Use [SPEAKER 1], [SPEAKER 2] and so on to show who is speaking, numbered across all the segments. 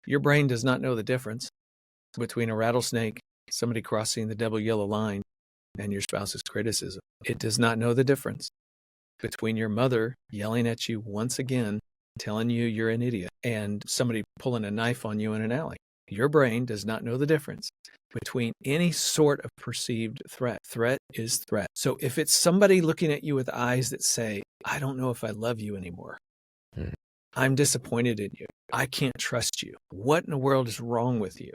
[SPEAKER 1] Your brain does not know the difference between a rattlesnake, somebody crossing the double yellow line, and your spouse's criticism. It does not know the difference between your mother yelling at you once again, telling you you're an idiot, and somebody pulling a knife on you in an alley. Your brain does not know the difference between any sort of perceived threat. Threat is threat. So if it's somebody looking at you with eyes that say, I don't know if I love you anymore. I'm disappointed in you. I can't trust you. What in the world is wrong with you?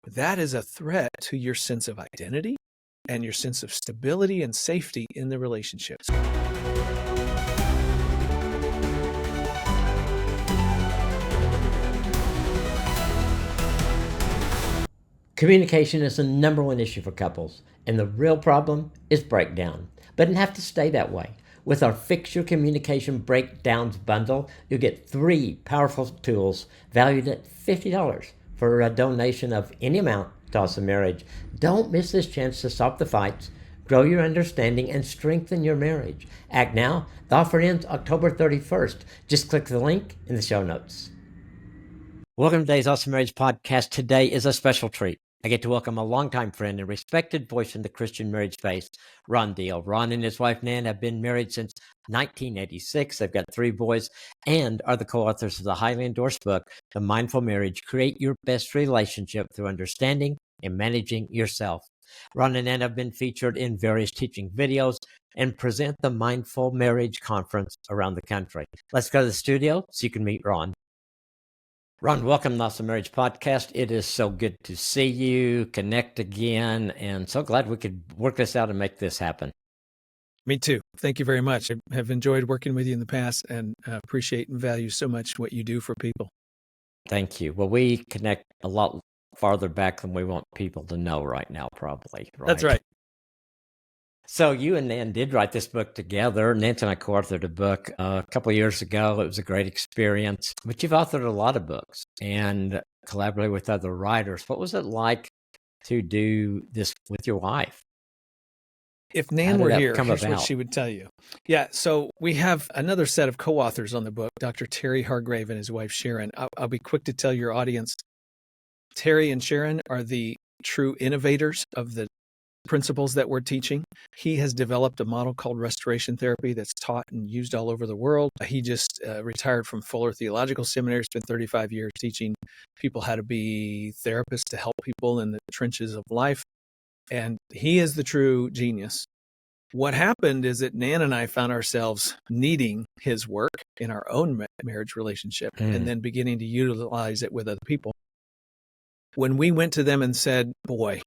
[SPEAKER 1] That is a threat to your sense of identity and your sense of stability and safety in the relationship.
[SPEAKER 2] Communication is the #1 issue for couples, and the real problem is breakdown. But it doesn't have to stay that way. With our Fix Your Communication Breakdowns bundle, you'll get 3 powerful tools valued at $50 for a donation of any amount to Awesome Marriage. Don't miss this chance to stop the fights, grow your understanding, and strengthen your marriage. Act now. The offer ends October 31st. Just click the link in the show notes. Welcome to today's Awesome Marriage podcast. Today is a special treat. I get to welcome a longtime friend and respected voice in the Christian marriage space, Ron Deal. Ron and his wife, Nan, have been married since 1986. They've got 3 boys and are the co-authors of the highly endorsed book, The Mindful Marriage, Create Your Best Relationship Through Understanding and Managing Yourself. Ron and Nan have been featured in various teaching videos and present the Mindful Marriage Conference around the country. Let's go to the studio so you can meet Ron. Ron, welcome to the Awesome Marriage Podcast. It is so good to see you, connect again, and so glad we could work this out and make this happen.
[SPEAKER 1] Me too. Thank you very much. I have enjoyed working with you in the past and appreciate and value so much what you do for people.
[SPEAKER 2] Thank you. Well, we connect a lot farther back than we want people to know right now, probably. Right?
[SPEAKER 1] That's right.
[SPEAKER 2] So you and Nan did write this book together. Nancy and I co-authored a book a couple of years ago. It was a great experience. But you've authored a lot of books and collaborated with other writers. What was it like to do this with your wife?
[SPEAKER 1] If Nan were here, here's what she would tell you. Yeah, so we have another set of co-authors on the book, Dr. Terry Hargrave and his wife, Sharon. I'll be quick to tell your audience, Terry and Sharon are the true innovators of the principles that we're teaching. He has developed a model called restoration therapy that's taught and used all over the world. He just retired from Fuller Theological Seminary, spent 35 years teaching people how to be therapists to help people in the trenches of life. And he is the true genius. What happened is that Nan and I found ourselves needing his work in our own marriage relationship and then beginning to utilize it with other people. When we went to them and said, boy,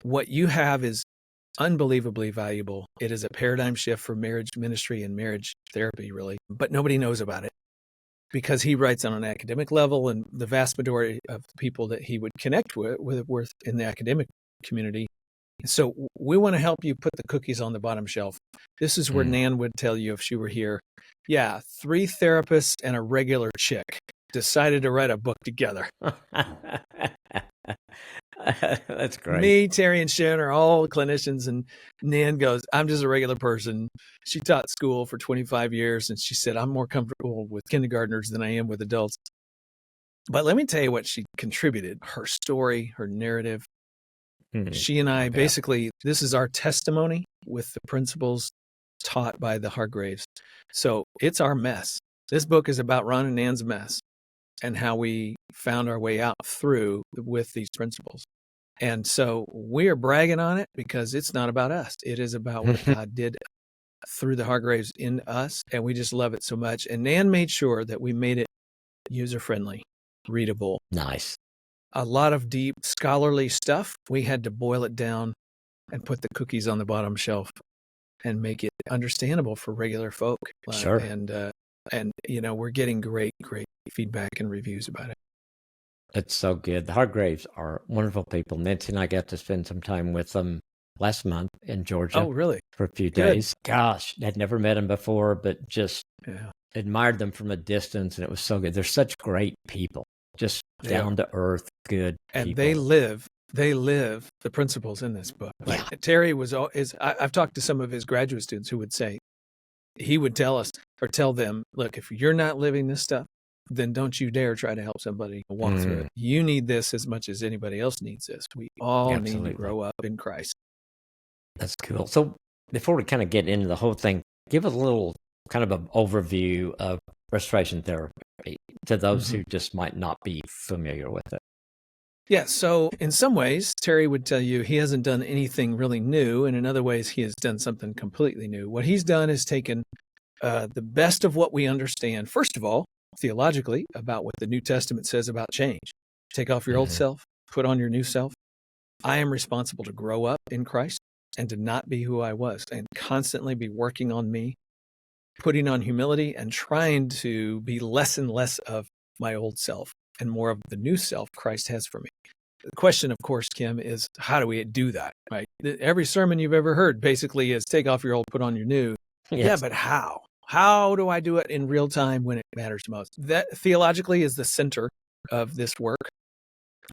[SPEAKER 1] what you have is unbelievably valuable. It is a paradigm shift for marriage ministry and marriage therapy, really, but nobody knows about it because he writes on an academic level, and the vast majority of the people that he would connect with in the academic community. So we want to help you put the cookies on the bottom shelf. This is where Nan would tell you if she were here. Yeah, 3 therapists and a regular chick decided to write a book together.
[SPEAKER 2] That's great.
[SPEAKER 1] Me, Terry, and Sharon are all clinicians, and Nan goes, I'm just a regular person. She taught school for 25 years, and she said, I'm more comfortable with kindergartners than I am with adults. But let me tell you what she contributed. Her story, her narrative. She and I, basically, this is our testimony with the principles taught by the Hargraves. So it's our mess. This book is about Ron and Nan's mess and how we found our way out through with these principles. And so we are bragging on it because it's not about us. It is about what God did through the Hargraves in us, and we just love it so much. And Nan made sure that we made it user-friendly, readable.
[SPEAKER 2] Nice.
[SPEAKER 1] A lot of deep scholarly stuff. We had to boil it down and put the cookies on the bottom shelf and make it understandable for regular folk.
[SPEAKER 2] Sure.
[SPEAKER 1] And you know, we're getting great feedback and reviews about it.
[SPEAKER 2] It's so good. The Hargraves are wonderful people. Nancy and I got to spend some time with them last month in Georgia.
[SPEAKER 1] Oh, really?
[SPEAKER 2] For a few days. Gosh, I'd never met them before, but just admired them from a distance, and it was so good. They're such great people, just down to earth, good
[SPEAKER 1] and
[SPEAKER 2] people.
[SPEAKER 1] They live the principles in this book. Like Terry I've talked to some of his graduate students who would say, he would tell us or tell them, look, if you're not living this stuff, then don't you dare try to help somebody walk through it. You need this as much as anybody else needs this. We all need to grow up in Christ.
[SPEAKER 2] That's cool. So before we kind of get into the whole thing, give us a little kind of an overview of restoration therapy to those who just might not be familiar with it.
[SPEAKER 1] Yeah, so in some ways, Terry would tell you he hasn't done anything really new, and in other ways, he has done something completely new. What he's done is taken the best of what we understand, first of all, theologically, about what the New Testament says about change. Take off your old self, put on your new self. I am responsible to grow up in Christ and to not be who I was, and constantly be working on me, putting on humility, and trying to be less and less of my old self and more of the new self Christ has for me. The question, of course, Kim, is how do we do that, right? Every sermon you've ever heard basically is take off your old, put on your new. Yes. Yeah, but how? How do I do it in real time when it matters most? That theologically is the center of this work.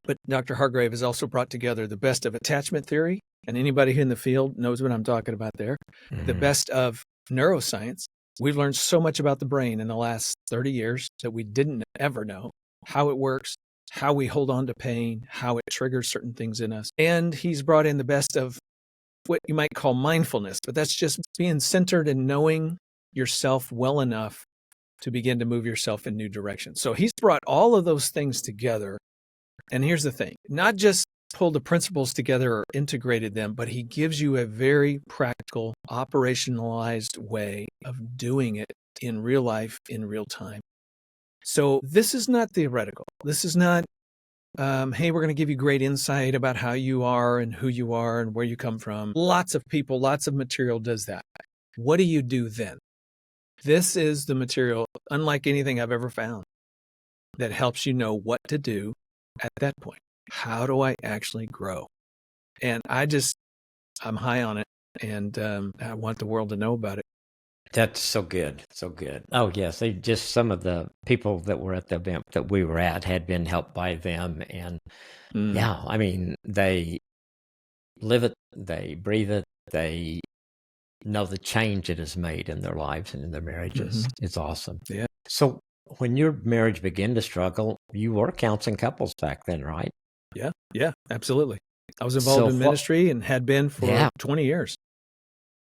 [SPEAKER 1] But Dr. Hargrave has also brought together the best of attachment theory, and anybody in the field knows what I'm talking about there. The best of neuroscience. We've learned so much about the brain in the last 30 years that we didn't ever know. How it works, how we hold on to pain, how it triggers certain things in us. And he's brought in the best of what you might call mindfulness, but that's just being centered and knowing yourself well enough to begin to move yourself in new directions. So he's brought all of those things together. And here's the thing, not just pulled the principles together or integrated them, but he gives you a very practical, operationalized way of doing it in real life, in real time. So this is not theoretical. This is not, hey, we're going to give you great insight about how you are and who you are and where you come from. Lots of people, lots of material does that. What do you do then? This is the material, unlike anything I've ever found, that helps you know what to do at that point. How do I actually grow? And I'm high on it, and I want the world to know about it.
[SPEAKER 2] That's so good. So good. Oh, yes. Some of the people that were at the event that we were at had been helped by them. And yeah, I mean, they live it, they breathe it, they know the change it has made in their lives and in their marriages. It's awesome.
[SPEAKER 1] Yeah.
[SPEAKER 2] So when your marriage began to struggle, you were counseling couples back then, right?
[SPEAKER 1] Yeah, absolutely. I was involved in ministry and had been for 20 years.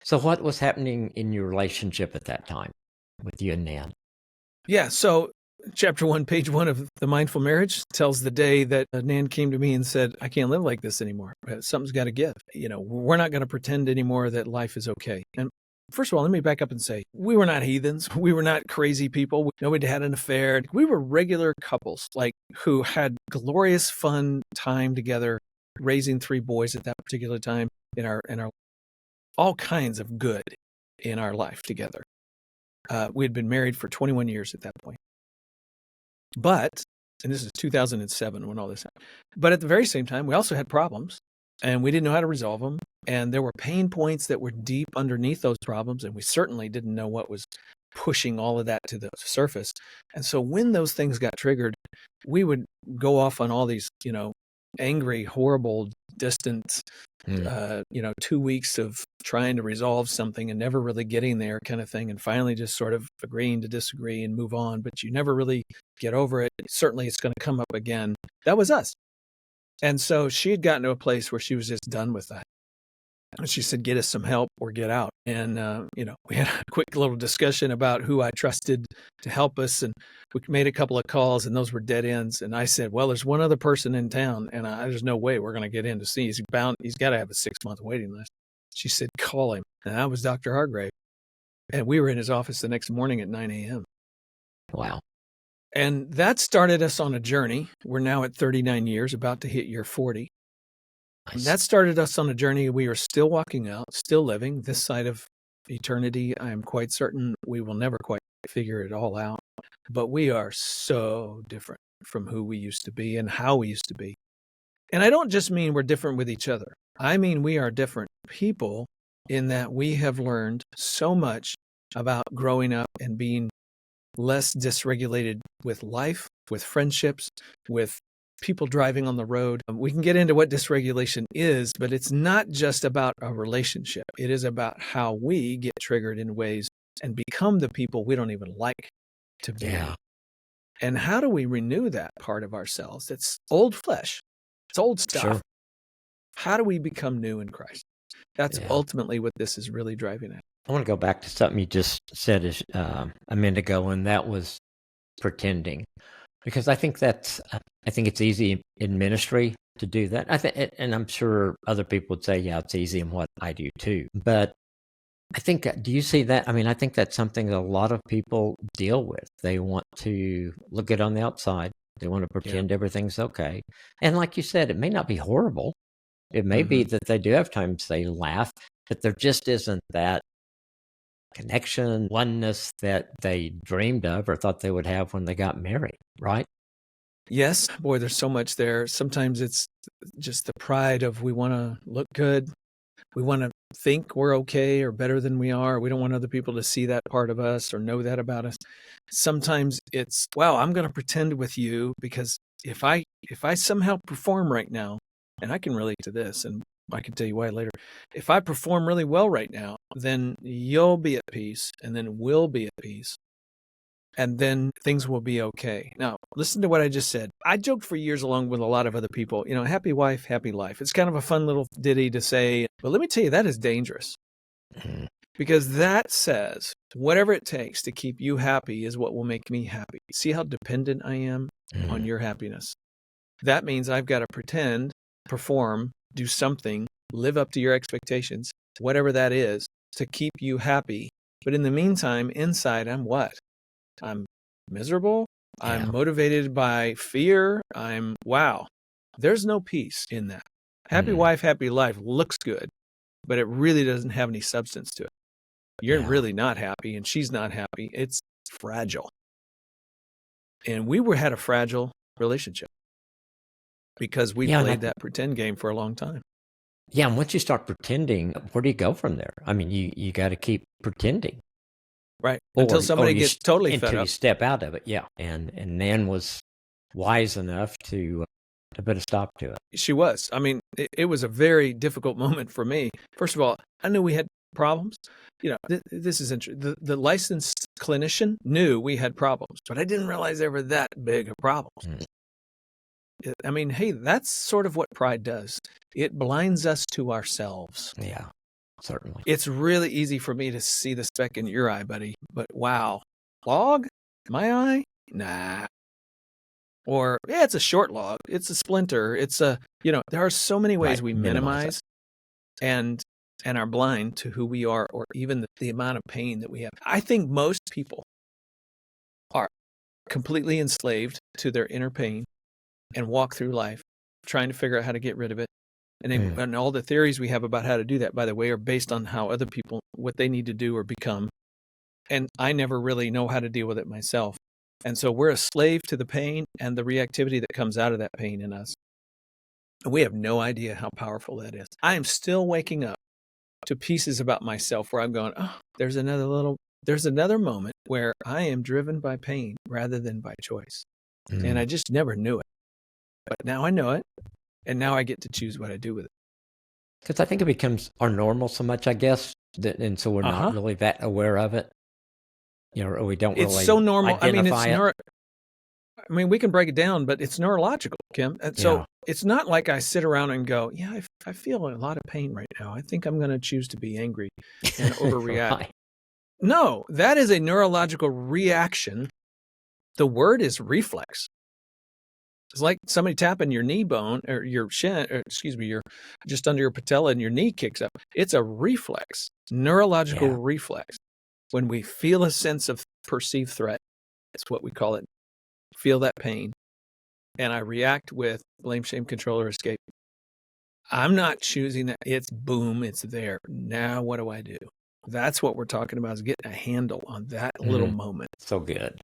[SPEAKER 2] So what was happening in your relationship at that time with you and Nan?
[SPEAKER 1] Yeah, so chapter 1, page 1 of The Mindful Marriage tells the day that Nan came to me and said, I can't live like this anymore. Something's got to give. We're not going to pretend anymore that life is okay. And first of all, let me back up and say, we were not heathens. We were not crazy people. Nobody had an affair. We were regular couples, who had glorious, fun time together, raising 3 boys at that particular time in our all kinds of good in our life together. We had been married for 21 years at that point. But, and this is 2007 when all this happened, but at the very same time, we also had problems, and we didn't know how to resolve them. And there were pain points that were deep underneath those problems, and we certainly didn't know what was pushing all of that to the surface. And so when those things got triggered, we would go off on all these, angry, horrible, distant, 2 weeks of trying to resolve something and never really getting there kind of thing. And finally just sort of agreeing to disagree and move on, but you never really get over it. Certainly it's going to come up again. That was us. And so she had gotten to a place where she was just done with that. And she said, get us some help or get out. And, we had a quick little discussion about who I trusted to help us. And we made a couple of calls, and those were dead ends. And I said, well, there's one other person in town, and there's no way we're going to get in to see. He's got to have a 6-month waiting list. She said, call him. And that was Dr. Hargrave. And we were in his office the next morning at 9 a.m.
[SPEAKER 2] Wow.
[SPEAKER 1] And that started us on a journey. We're now at 39 years, about to hit year 40. And that started us on a journey we are still walking out, still living this side of eternity. I am quite certain we will never quite figure it all out, but we are so different from who we used to be and how we used to be. And I don't just mean we're different with each other. I mean we are different people in that we have learned so much about growing up and being less dysregulated with life, with friendships, with people driving on the road. We can get into what dysregulation is, but it's not just about a relationship. It is about how we get triggered in ways and become the people we don't even like to be.
[SPEAKER 2] Yeah.
[SPEAKER 1] And how do we renew that part of ourselves? It's old flesh. It's old stuff.
[SPEAKER 2] Sure.
[SPEAKER 1] How do we become new in Christ? That's ultimately what this is really driving at.
[SPEAKER 2] I want to go back to something you just said a minute ago, and that was pretending. Because I think it's easy in ministry to do that. And I'm sure other people would say, yeah, it's easy in what I do too. But I think, do you see that? I mean, I think that's something that a lot of people deal with. They want to look good on the outside. They want to pretend everything's okay. And like you said, it may not be horrible. It may be that they do have times they laugh, but there just isn't that connection, oneness that they dreamed of or thought they would have when they got married, right?
[SPEAKER 1] Yes. Boy, there's so much there. Sometimes it's just the pride of we want to look good. We want to think we're okay or better than we are. We don't want other people to see that part of us or know that about us. Sometimes it's, well, I'm going to pretend with you because if I somehow perform right now, and I can relate to this, and I can tell you why later. If I perform really well right now, then you'll be at peace, and then we'll be at peace, and then things will be okay. Now, listen to what I just said. I joked for years along with a lot of other people, happy wife, happy life. It's kind of a fun little ditty to say, but let me tell you, that is dangerous. Because that says whatever it takes to keep you happy is what will make me happy. See how dependent I am on your happiness. That means I've got to pretend, perform, do something, live up to your expectations, whatever that is, to keep you happy. But in the meantime, inside, I'm what? I'm miserable. I'm motivated by fear. There's no peace in that. Happy wife, happy life looks good, but it really doesn't have any substance to it. You're really not happy, and she's not happy. It's fragile. And we had a fragile relationship because we played that pretend game for a long time.
[SPEAKER 2] Yeah, and once you start pretending, where do you go from there? I mean, you got to keep pretending.
[SPEAKER 1] Right. Until somebody gets totally fed up.
[SPEAKER 2] Until you step out of it, And Nan was wise enough to put a stop to it.
[SPEAKER 1] She was. I mean, it was a very difficult moment for me. First of all, I knew we had problems. This is interesting. The licensed clinician knew we had problems, but I didn't realize they were that big of problems. I mean, hey, that's sort of what pride does. It blinds us to ourselves.
[SPEAKER 2] Yeah, certainly.
[SPEAKER 1] It's really easy for me to see the speck in your eye, buddy, but wow, log? My eye? Nah. Or, it's a short log. It's a splinter. It's there are so many ways we minimize and are blind to who we are or even the amount of pain that we have. I think most people are completely enslaved to their inner pain and walk through life trying to figure out how to get rid of it. And all the theories we have about how to do that, by the way, are based on how other people, what they need to do or become. And I never really know how to deal with it myself. And so we're a slave to the pain and the reactivity that comes out of that pain in us. And we have no idea how powerful that is. I am still waking up to pieces about myself where I'm going, there's another moment where I am driven by pain rather than by choice. And I just never knew it. But now I know it. And now I get to choose what I do with it.
[SPEAKER 2] Because I think it becomes our normal so much, I guess, and so we're not really that aware of it. Or we don't really.
[SPEAKER 1] It's so normal.
[SPEAKER 2] Identify it.
[SPEAKER 1] I mean, we can break it down, but it's neurological, Kim. And so it's not like I sit around and go, I feel a lot of pain right now. I think I'm going to choose to be angry and overreact. Right. No, that is a neurological reaction. The word is reflex. It's like somebody tapping your knee bone or your shin, you're just under your patella and your knee kicks up. It's a reflex, neurological reflex. When we feel a sense of perceived threat, that's what we call it. Feel that pain. And I react with blame, shame, control, or escape. I'm not choosing that. It's boom, it's there. Now what do I do? That's what we're talking about, is getting a handle on that little moment.
[SPEAKER 2] So good.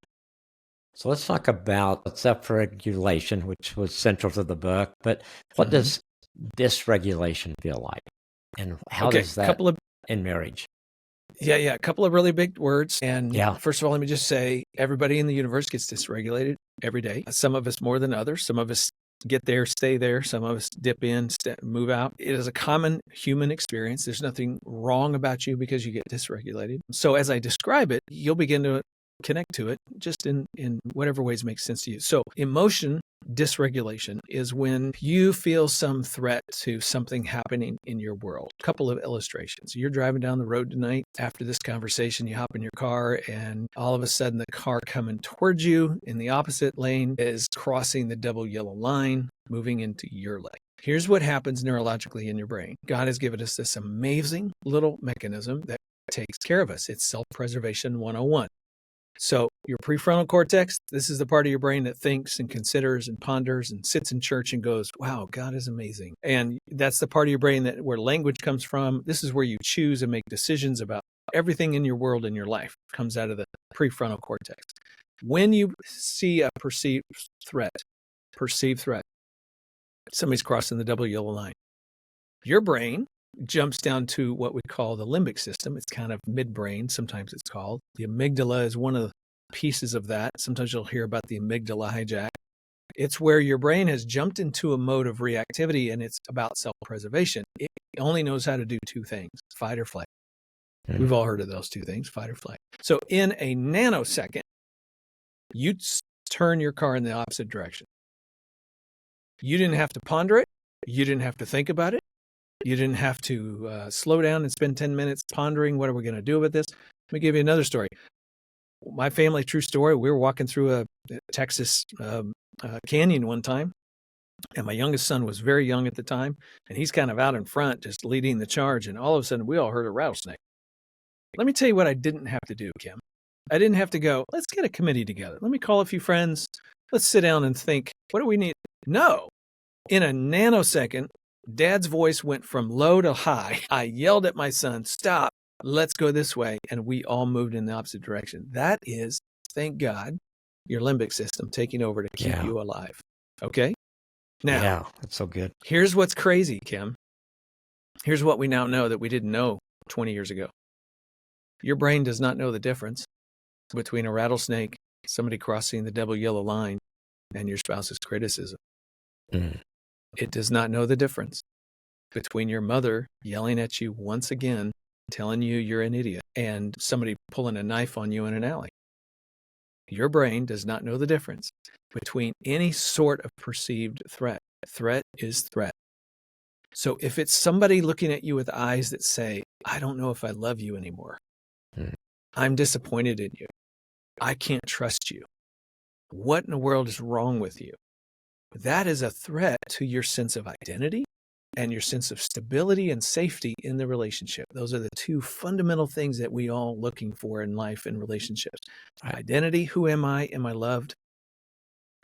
[SPEAKER 2] So let's talk about self-regulation, which was central to the book. But what does dysregulation feel like? And how does that in marriage?
[SPEAKER 1] Yeah. A couple of really big words. And first of all, let me just say, everybody in the universe gets dysregulated every day. Some of us more than others. Some of us get there, stay there. Some of us dip in, move out. It is a common human experience. There's nothing wrong about you because you get dysregulated. So as I describe it, you'll begin to connect to it just in whatever ways make sense to you. So emotion dysregulation is when you feel some threat to something happening in your world. A couple of illustrations. You're driving down the road tonight. After this conversation, you hop in your car and all of a sudden the car coming towards you in the opposite lane is crossing the double yellow line, moving into your lane. Here's what happens neurologically in your brain. God has given us this amazing little mechanism that takes care of us. It's self-preservation 101. So your prefrontal cortex, this is the part of your brain that thinks and considers and ponders and sits in church and goes, wow, God is amazing. And that's the part of your brain that where language comes from. This is where you choose and make decisions about everything in your world and your life comes out of the prefrontal cortex. When you see a perceived threat, somebody's crossing the double yellow line, your brain jumps down to what we call the limbic system. It's kind of midbrain, sometimes it's called. The amygdala is one of the pieces of that. Sometimes you'll hear about the amygdala hijack. It's where your brain has jumped into a mode of reactivity, and it's about self-preservation. It only knows how to do two things, fight or flight. We've all heard of those two things, fight or flight. So in a nanosecond, you turn your car in the opposite direction. You didn't have to ponder it. You didn't have to think about it. You didn't have to slow down and spend 10 minutes pondering, what are we going to do with this? Let me give you another story. My family, true story, we were walking through a Texas canyon one time, and my youngest son was very young at the time, and he's kind of out in front, just leading the charge, and all of a sudden, we all heard a rattlesnake. Let me tell you what I didn't have to do, Kim. I didn't have to go, let's get a committee together. Let me call a few friends. Let's sit down and think, what do we need? No. In a nanosecond, Dad's voice went from low to high. I yelled at my son, stop, let's go this way. And we all moved in the opposite direction. That is, thank God, your limbic system taking over to keep you alive. Okay? Now,
[SPEAKER 2] that's so good.
[SPEAKER 1] Here's what's crazy, Kim. Here's what we now know that we didn't know 20 years ago. Your brain does not know the difference between a rattlesnake, somebody crossing the double yellow line, and your spouse's criticism. It does not know the difference between your mother yelling at you once again, telling you you're an idiot, and somebody pulling a knife on you in an alley. Your brain does not know the difference between any sort of perceived threat. Threat is threat. So if it's somebody looking at you with eyes that say, I don't know if I love you anymore. I'm disappointed in you. I can't trust you. What in the world is wrong with you? That is a threat to your sense of identity and your sense of stability and safety in the relationship. Those are the two fundamental things that we all looking for in life and relationships. Identity, who am I? Am I loved?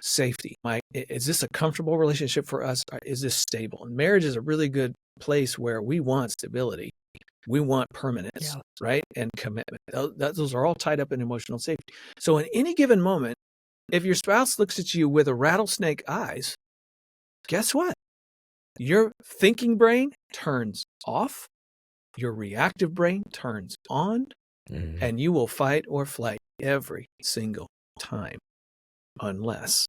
[SPEAKER 1] Safety. Is this a comfortable relationship for us? Is this stable? And marriage is a really good place where we want stability. We want permanence, right? And commitment. Those are all tied up in emotional safety. So in any given moment, if your spouse looks at you with a rattlesnake eyes, guess what? Your thinking brain turns off, your reactive brain turns on, and you will fight or flight every single time, unless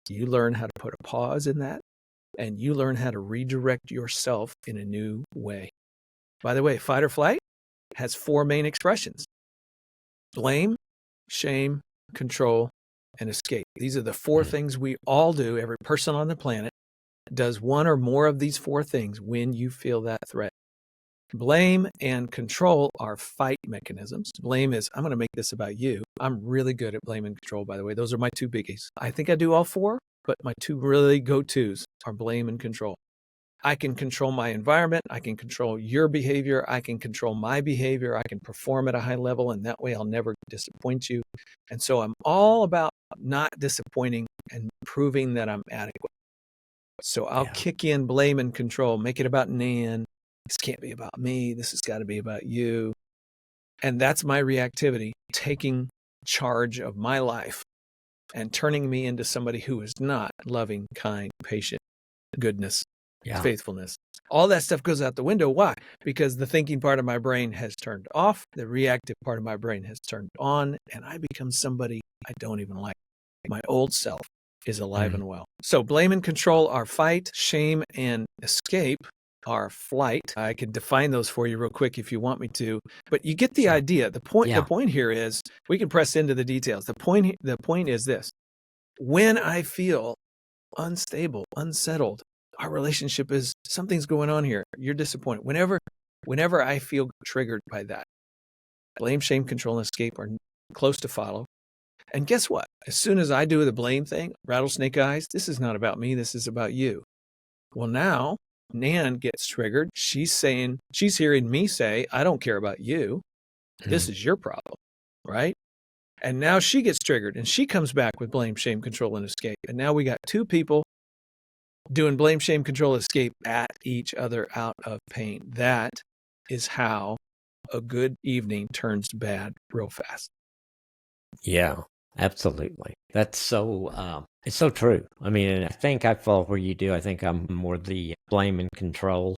[SPEAKER 1] you learn how to put a pause in that and you learn how to redirect yourself in a new way. By the way, fight or flight has four main expressions: blame, shame, control, and escape. These are the four things we all do. Every person on the planet does one or more of these four things when you feel that threat. Blame and control are fight mechanisms. Blame is, I'm going to make this about you. I'm really good at blame and control, by the way. Those are my two biggies. I think I do all four, but my two really go-tos are blame and control. I can control my environment. I can control your behavior. I can control my behavior. I can perform at a high level, and that way I'll never disappoint you. And so I'm all about not disappointing and proving that I'm adequate. So I'll kick in blame and control, make it about Nan. This can't be about me. This has got to be about you. And that's my reactivity, taking charge of my life and turning me into somebody who is not loving, kind, patient, goodness, faithfulness. All that stuff goes out the window. Why? Because the thinking part of my brain has turned off. The reactive part of my brain has turned on, and I become somebody I don't even like. My old self is alive and well. So blame and control are fight, shame, and escape. are flight. I could define those for you real quick if you want me to, but you get the idea. The point here is, we can press into the details. The point is this: when I feel unstable, unsettled, our relationship is, something's going on here. You're disappointed. Whenever I feel triggered by that, blame, shame, control, and escape are close to follow. And guess what? As soon as I do the blame thing, rattlesnake eyes, this is not about me. This is about you. Well, now Nan gets triggered. She's hearing me say, I don't care about you. This is your problem, right? And now she gets triggered and she comes back with blame, shame, control, and escape. And now we got two people doing blame, shame, control, escape at each other out of pain. That is how a good evening turns bad real fast.
[SPEAKER 2] Yeah, absolutely. That's so, it's so true. I mean, I think I fall where you do. I think I'm more the blame and control.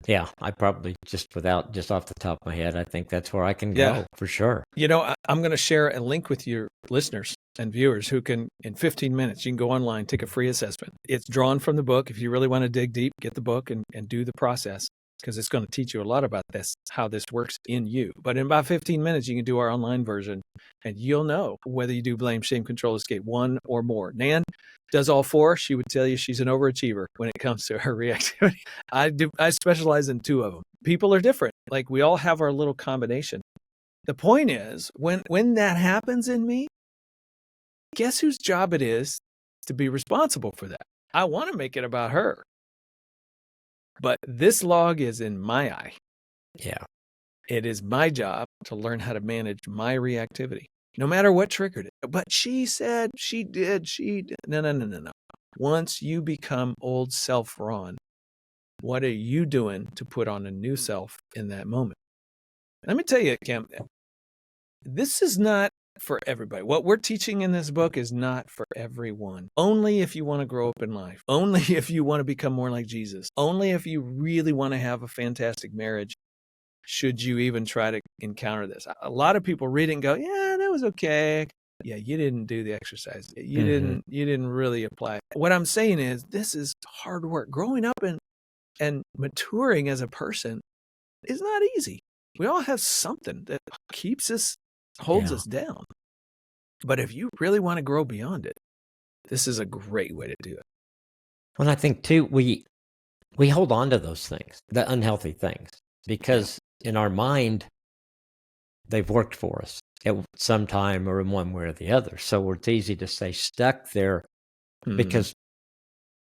[SPEAKER 2] Yeah, I probably just off the top of my head, I think that's where I can go for sure.
[SPEAKER 1] I'm going to share a link with your listeners and viewers who can, in 15 minutes, you can go online, take a free assessment. It's drawn from the book. If you really want to dig deep, get the book and do the process, because it's going to teach you a lot about this, how this works in you. But in about 15 minutes, you can do our online version, and you'll know whether you do blame, shame, control, escape, one or more. Nan does all four. She would tell you she's an overachiever when it comes to her reactivity. I specialize in two of them. People are different. Like, we all have our little combination. The point is, when that happens in me, guess whose job it is to be responsible for that? I want to make it about her. But this log is in my eye.
[SPEAKER 2] Yeah.
[SPEAKER 1] It is my job to learn how to manage my reactivity, no matter what triggered it. But she said, she did. No. Once you become old self Ron, what are you doing to put on a new self in that moment? Let me tell you, Kim, this is not for everybody. What we're teaching in this book is not for everyone. Only if you want to grow up in life. Only if you want to become more like Jesus. Only if you really want to have a fantastic marriage should you even try to encounter this. A lot of people read it and go, yeah, that was okay. Yeah, you didn't do the exercise. You didn't really apply. What I'm saying is, this is hard work. Growing up and maturing as a person is not easy. We all have something that holds us down. But if you really want to grow beyond it, this is a great way to do it.
[SPEAKER 2] Well, I think too, we hold on to those things, the unhealthy things, because in our mind, they've worked for us at some time or in one way or the other. So it's easy to stay stuck there because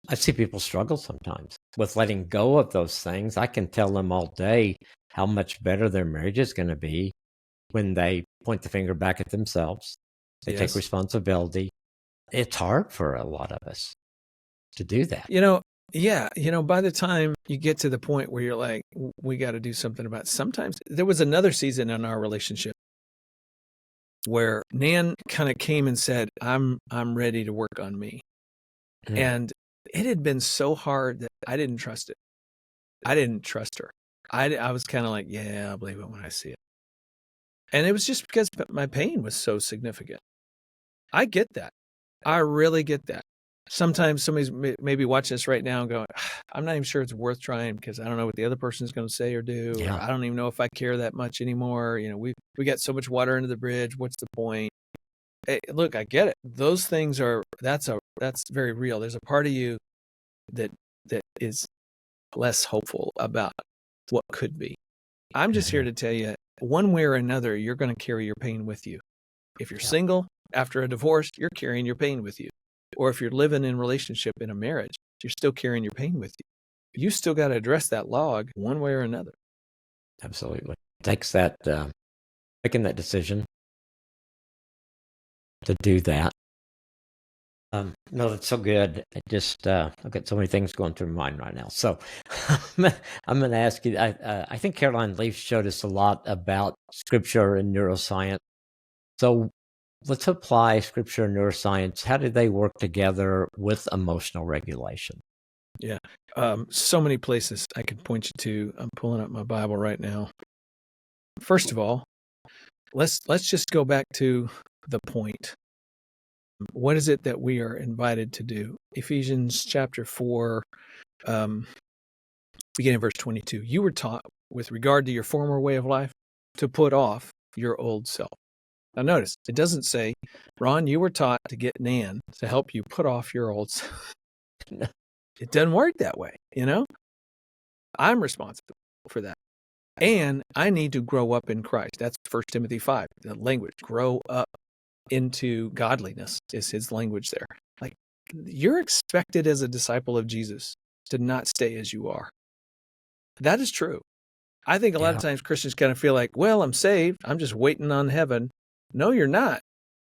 [SPEAKER 2] I see people struggle sometimes with letting go of those things. I can tell them all day how much better their marriage is going to be when they point the finger back at themselves. They take responsibility. It's hard for a lot of us to do that.
[SPEAKER 1] By the time you get to the point where you're like, we got to do something about it. Sometimes there was another season in our relationship where Nan kind of came and said, I'm ready to work on me. And it had been so hard that I didn't trust it. I didn't trust her. I was kind of like, yeah, I'll believe it when I see it. And it was just because my pain was so significant. I get that. I really get that. Sometimes somebody's maybe watching this right now and going, I'm not even sure it's worth trying because I don't know what the other person's going to say or do.
[SPEAKER 2] Yeah.
[SPEAKER 1] Or I don't even know if I care that much anymore. We got so much water under the bridge. What's the point? Hey, look, I get it. Those things that's very real. There's a part of you that is less hopeful about what could be. I'm just here to tell you, one way or another, you're going to carry your pain with you. If you're single after a divorce, you're carrying your pain with you. Or if you're living in relationship in a marriage, you're still carrying your pain with you. You still got to address that log one way or another.
[SPEAKER 2] Absolutely. It takes that, making that decision to do that. No, that's so good. I've got so many things going through my mind right now. So I'm going to ask you, I think Caroline Leaf showed us a lot about scripture and neuroscience. So let's apply scripture and neuroscience. How do they work together with emotional regulation?
[SPEAKER 1] Yeah. So many places I could point you to. I'm pulling up my Bible right now. First of all, let's just go back to the point. What is it that we are invited to do? Ephesians chapter 4, beginning of verse 22. You were taught with regard to your former way of life to put off your old self. Now notice, it doesn't say, Ron, you were taught to get Nan to help you put off your old self. It doesn't work that way, you know? I'm responsible for that. And I need to grow up in Christ. That's 1 Timothy 5, the language, grow up into godliness is his language there. Like, you're expected as a disciple of Jesus to not stay as you are. That is true. I think a lot of times Christians kind of feel like, well, I'm saved. I'm just waiting on heaven. No, you're not.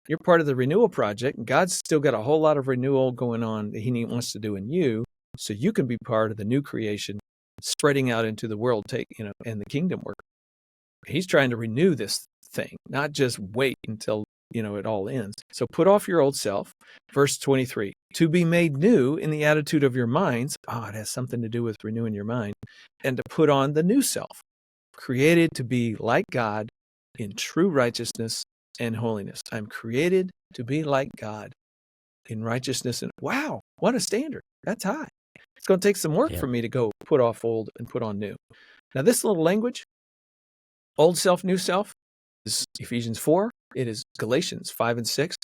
[SPEAKER 1] You're part of the renewal project. And God's still got a whole lot of renewal going on that he wants to do in you, so you can be part of the new creation, spreading out into the world, and the kingdom work. He's trying to renew this thing, not just wait until, it all ends. So put off your old self. Verse 23, to be made new in the attitude of your minds. It has something to do with renewing your mind. And to put on the new self, created to be like God in true righteousness and holiness. I'm created to be like God in righteousness. And wow, what a standard. That's high. It's going to take some work for me to go put off old and put on new. Now, this little language, old self, new self, is Ephesians 4. It is Galatians 5 and 6.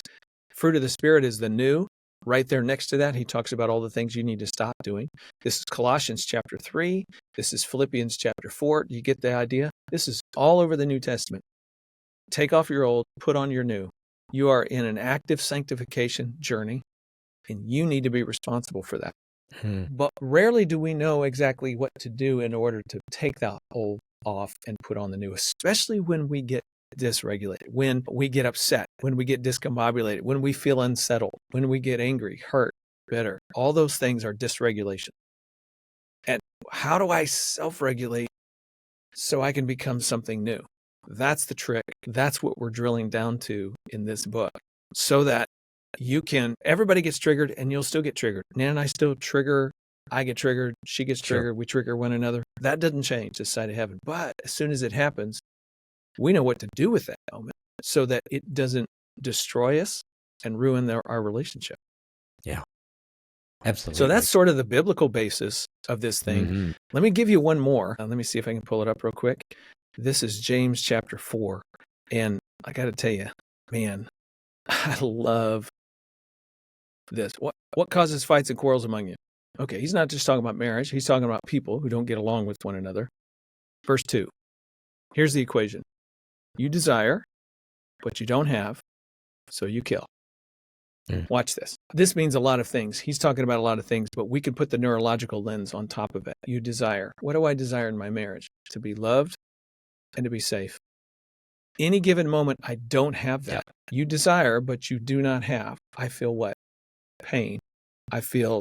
[SPEAKER 1] Fruit of the Spirit is the new. Right there next to that, he talks about all the things you need to stop doing. This is Colossians chapter 3. This is Philippians chapter 4. Do you get the idea? This is all over the New Testament. Take off your old, put on your new. You are in an active sanctification journey, and you need to be responsible for that. But rarely do we know exactly what to do in order to take that old off and put on the new, especially when we get dysregulated, when we get upset, when we get discombobulated, when we feel unsettled, when we get angry, hurt, bitter. All those things are dysregulation. And how do I self-regulate so I can become something new? That's the trick. That's what we're drilling down to in this book, so that everybody gets triggered and you'll still get triggered. Nan and I still trigger. I get triggered. She gets triggered. We trigger one another. That doesn't change this side of heaven. But as soon as it happens, we know what to do with that moment so that it doesn't destroy us and ruin our relationship.
[SPEAKER 2] Yeah, absolutely.
[SPEAKER 1] So that's sort of the biblical basis of this thing. Mm-hmm. Let me give you one more. Let me see if I can pull it up real quick. This is James chapter 4. And I got to tell you, man, I love this. What causes fights and quarrels among you? Okay, he's not just talking about marriage. He's talking about people who don't get along with one another. Verse 2. Here's the equation. You desire, but you don't have, so you kill. Watch this. This means a lot of things. He's talking about a lot of things, but we can put the neurological lens on top of it. You desire. What do I desire in my marriage? To be loved and to be safe. Any given moment, I don't have that. You desire, but you do not have. I feel what? Pain. I feel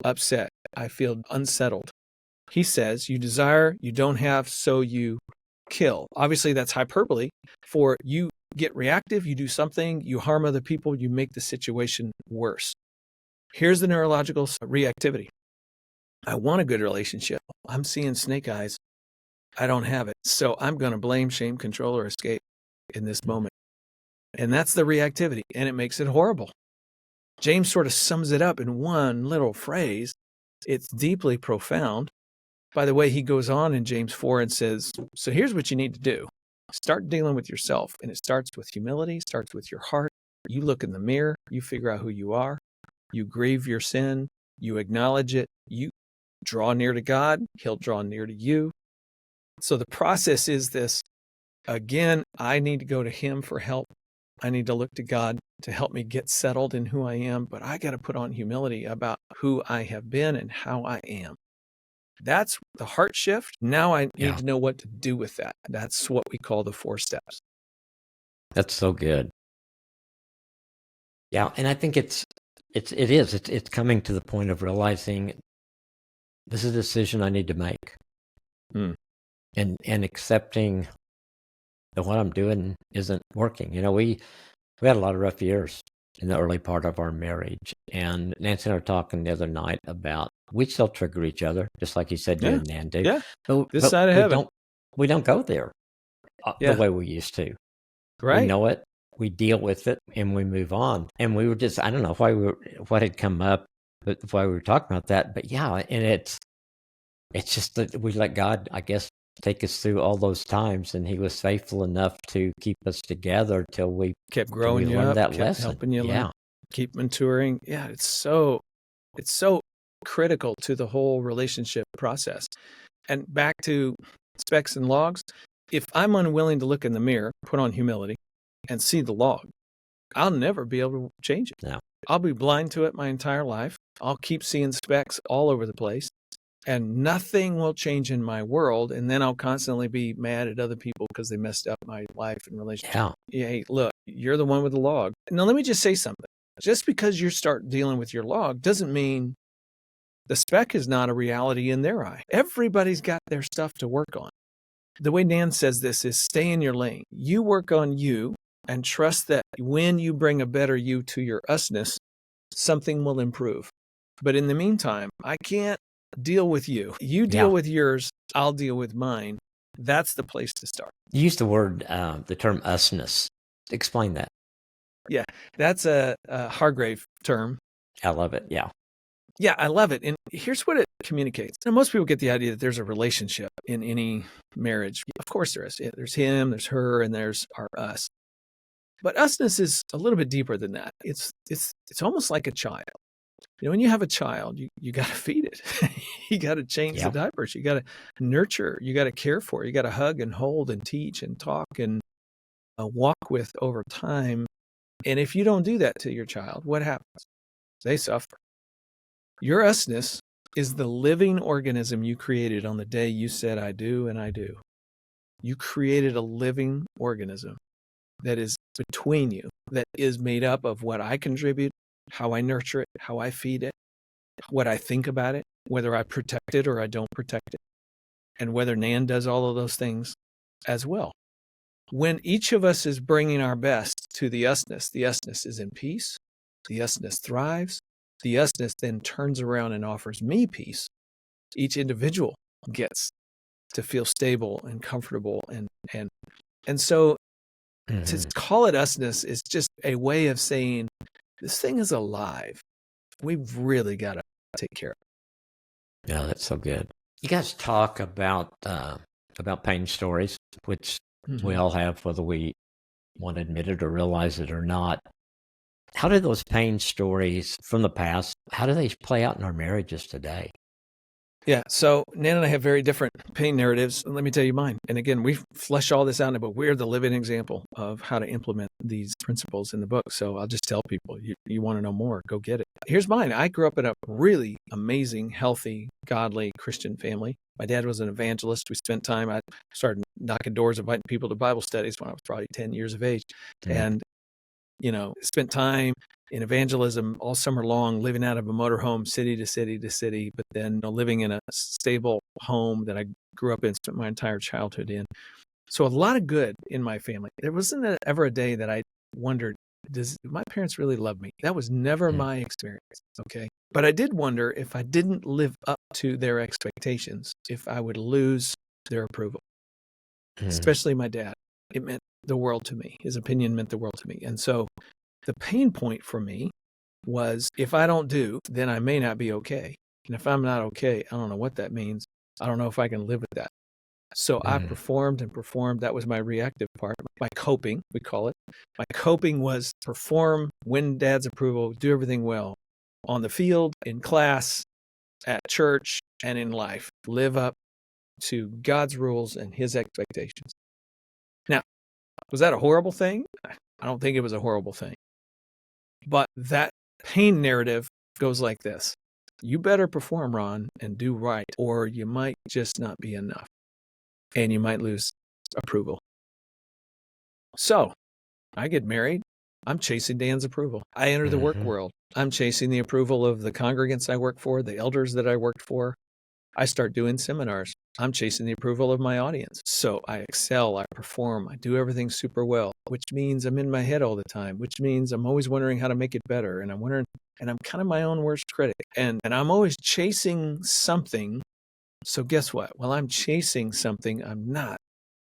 [SPEAKER 1] upset. I feel unsettled. He says, you desire, you don't have, so you kill. Obviously, that's hyperbole. For you get reactive, you do something, you harm other people, you make the situation worse. Here's the neurological reactivity. I want a good relationship. I'm seeing snake eyes. I don't have it. So I'm going to blame, shame, control, or escape in this moment. And that's the reactivity, and it makes it horrible. James sort of sums it up in one little phrase. It's deeply profound. By the way, he goes on in James 4 and says, so here's what you need to do. Start dealing with yourself. And it starts with humility, starts with your heart. You look in the mirror, you figure out who you are. You grieve your sin, you acknowledge it, you draw near to God, he'll draw near to you. So the process is this. Again, I need to go to him for help. I need to look to God to help me get settled in who I am, but I got to put on humility about who I have been and how I am. That's the heart shift. Now I need to know what to do with that. That's what we call the 4 steps.
[SPEAKER 2] That's so good. Yeah, and I think it's coming to the point of realizing this is a decision I need to make. And accepting that what I'm doing isn't working. You know, we had a lot of rough years in the early part of our marriage. And Nancy and I were talking the other night about we still trigger each other, just like you said you and Nan do.
[SPEAKER 1] Yeah, this side of heaven.
[SPEAKER 2] We don't go there the way we used to.
[SPEAKER 1] Right.
[SPEAKER 2] We know it. we deal with it and we move on. And we were just, I don't know what had come up, but why we were talking about that. But yeah, and it's just that we let God, I guess, take us through all those times, and He was faithful enough to keep us together till we
[SPEAKER 1] kept growing you
[SPEAKER 2] learned
[SPEAKER 1] up,
[SPEAKER 2] that
[SPEAKER 1] kept
[SPEAKER 2] lesson.
[SPEAKER 1] helping you learn, keep maturing. Yeah, it's so critical to the whole relationship process. And back to specs and logs, if I'm unwilling to look in the mirror, put on humility, and see the log, I'll never be able to change it.
[SPEAKER 2] No.
[SPEAKER 1] I'll be blind to it my entire life. I'll keep seeing specks all over the place, and nothing will change in my world. And then I'll constantly be mad at other people because they messed up my life and relationship. Yeah. Hey, look, you're the one with the log. Now, let me just say something. Just because you start dealing with your log doesn't mean the speck is not a reality in their eye. Everybody's got their stuff to work on. The way Nan says this is stay in your lane. You work on you and trust that when you bring a better you to your usness, something will improve. But in the meantime, I can't deal with you. You deal with yours, I'll deal with mine. That's the place to start.
[SPEAKER 2] You used the term usness. Explain that.
[SPEAKER 1] Yeah, that's a Hargrave term.
[SPEAKER 2] I love it. Yeah.
[SPEAKER 1] Yeah, I love it. And here's what it communicates. Now, most people get the idea that there's a relationship in any marriage. Of course there is. There's him, there's her, and there's our us. But usness is a little bit deeper than that. It's almost like a child. When you have a child, you got to feed it. You got to change the diapers. You got to nurture. You got to care for. You got to hug and hold and teach and talk and walk with over time. And if you don't do that to your child, what happens? They suffer. Your usness is the living organism you created on the day you said, I do and I do. You created a living organism that is between you, that is made up of what I contribute, how I nurture it, how I feed it, what I think about it, whether I protect it or I don't protect it, and whether Nan does all of those things as well. When each of us is bringing our best to the usness is in peace, the usness thrives, the usness then turns around and offers me peace. Each individual gets to feel stable and comfortable. And so to call it usness is just a way of saying, this thing is alive. We've really got to take care of it.
[SPEAKER 2] Yeah, that's so good. You guys talk about pain stories, which we all have, whether we want to admit it or realize it or not. How do those pain stories from the past, how do they play out in our marriages today?
[SPEAKER 1] Yeah, so Nan and I have very different pain narratives. Let me tell you mine. And again, we flesh all this out, but we're the living example of how to implement these principles in the book. So I'll just tell people, you want to know more, go get it. Here's mine. I grew up in a really amazing, healthy, godly Christian family. My dad was an evangelist. We spent time, I started knocking doors, inviting people to Bible studies when I was probably 10 years of age. And spent time in evangelism all summer long, living out of a motorhome, city to city to city, but then living in a stable home that I grew up in, spent my entire childhood in. So a lot of good in my family. There wasn't ever a day that I wondered, do my parents really love me? That was never my experience, okay? But I did wonder if I didn't live up to their expectations, if I would lose their approval, especially my dad. It meant the world to me. His opinion meant the world to me. And so the pain point for me was, if I don't do, then I may not be okay. And if I'm not okay, I don't know what that means. I don't know if I can live with that. So I performed and performed. That was my reactive part. My coping, we call it. My coping was perform, win dad's approval, do everything well on the field, in class, at church, and in life. Live up to God's rules and his expectations. Now, was that a horrible thing? I don't think it was a horrible thing. But that pain narrative goes like this. You better perform, Ron, and do right, or you might just not be enough. And you might lose approval. So, I get married. I'm chasing Dan's approval. I enter the work world. I'm chasing the approval of the congregants I work for, the elders that I worked for. I start doing seminars. I'm chasing the approval of my audience. So I excel, I perform, I do everything super well, which means I'm in my head all the time, which means I'm always wondering how to make it better. And I'm kind of my own worst critic. And I'm always chasing something. So guess what? While I'm chasing something, I'm not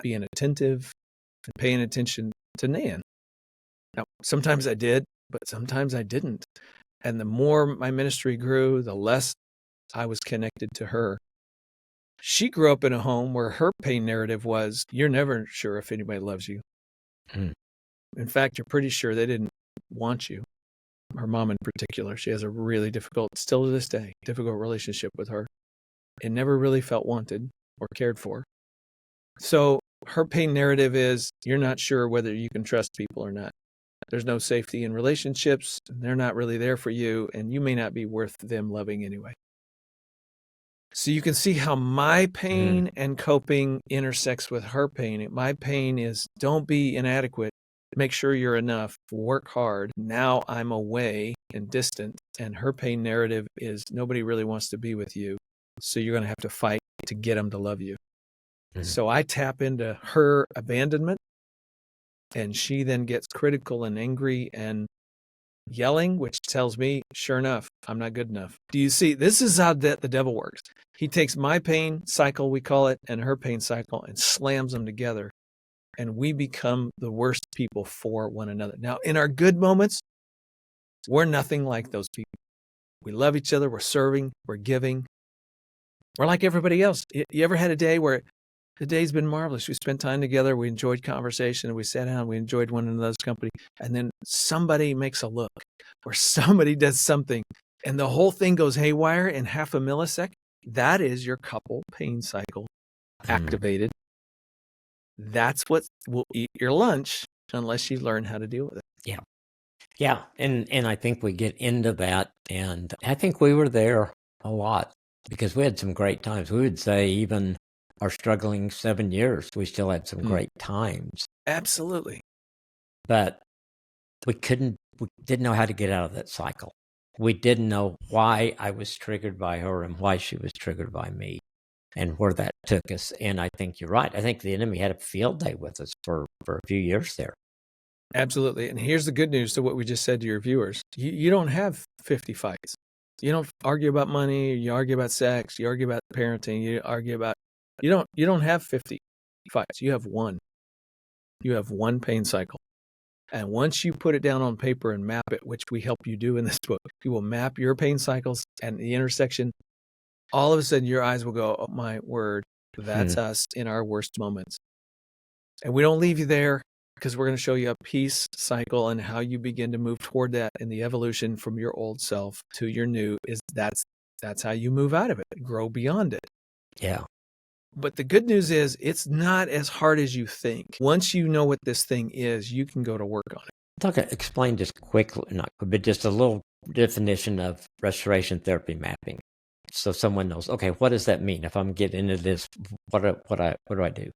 [SPEAKER 1] being attentive and paying attention to Nan. Sometimes I did, but sometimes I didn't. And the more my ministry grew, the less I was connected to her. She grew up in a home where her pain narrative was, you're never sure if anybody loves you.
[SPEAKER 2] Mm.
[SPEAKER 1] In fact, you're pretty sure they didn't want you. Her mom in particular, she has a really difficult, still to this day, difficult relationship with her. It never really felt wanted or cared for. So her pain narrative is, you're not sure whether you can trust people or not. There's no safety in relationships. They're not really there for you, and you may not be worth them loving anyway. So you can see how my pain and coping intersects with her pain. My pain is, don't be inadequate. Make sure you're enough. Work hard. Now I'm away and distant. And her pain narrative is, nobody really wants to be with you. So you're going to have to fight to get them to love you. So I tap into her abandonment. And she then gets critical and angry and yelling, which tells me, sure enough, I'm not good enough. Do you see? This is how the devil works. He takes my pain cycle, we call it, and her pain cycle, and slams them together. And we become the worst people for one another. Now, in our good moments, we're nothing like those people. We love each other. We're serving. We're giving. We're like everybody else. You ever had a day where the day's been marvelous? We spent time together. We enjoyed conversation. We sat down. We enjoyed one another's company. And then somebody makes a look or somebody does something and the whole thing goes haywire in half a millisecond. That is your couple pain cycle activated. That's what will eat your lunch unless you learn how to deal with it.
[SPEAKER 2] Yeah. Yeah. And I think we get into that. And I think we were there a lot because we had some great times. We would say even our struggling 7 years, we still had some great times.
[SPEAKER 1] Absolutely.
[SPEAKER 2] But we didn't know how to get out of that cycle. We didn't know why I was triggered by her and why she was triggered by me and where that took us. And I think you're right. I think the enemy had a field day with us for a few years there.
[SPEAKER 1] Absolutely. And here's the good news to what we just said to your viewers. You don't have 50 fights. You don't argue about money. You argue about sex. You argue about parenting. You argue about, you don't have 50 fights. You have one. You have one pain cycle. And once you put it down on paper and map it, which we help you do in this book, you will map your pain cycles and the intersection. All of a sudden, your eyes will go, oh, my word, that's us in our worst moments. And we don't leave you there because we're going to show you a peace cycle and how you begin to move toward that in the evolution from your old self to your new. That's how you move out of it, grow beyond it.
[SPEAKER 2] Yeah.
[SPEAKER 1] But the good news is it's not as hard as you think. Once you know what this thing is, you can go to work on it.
[SPEAKER 2] Explain just quickly, but just a little definition of restoration therapy mapping. So someone knows, okay, what does that mean? If I'm getting into this, what do I do?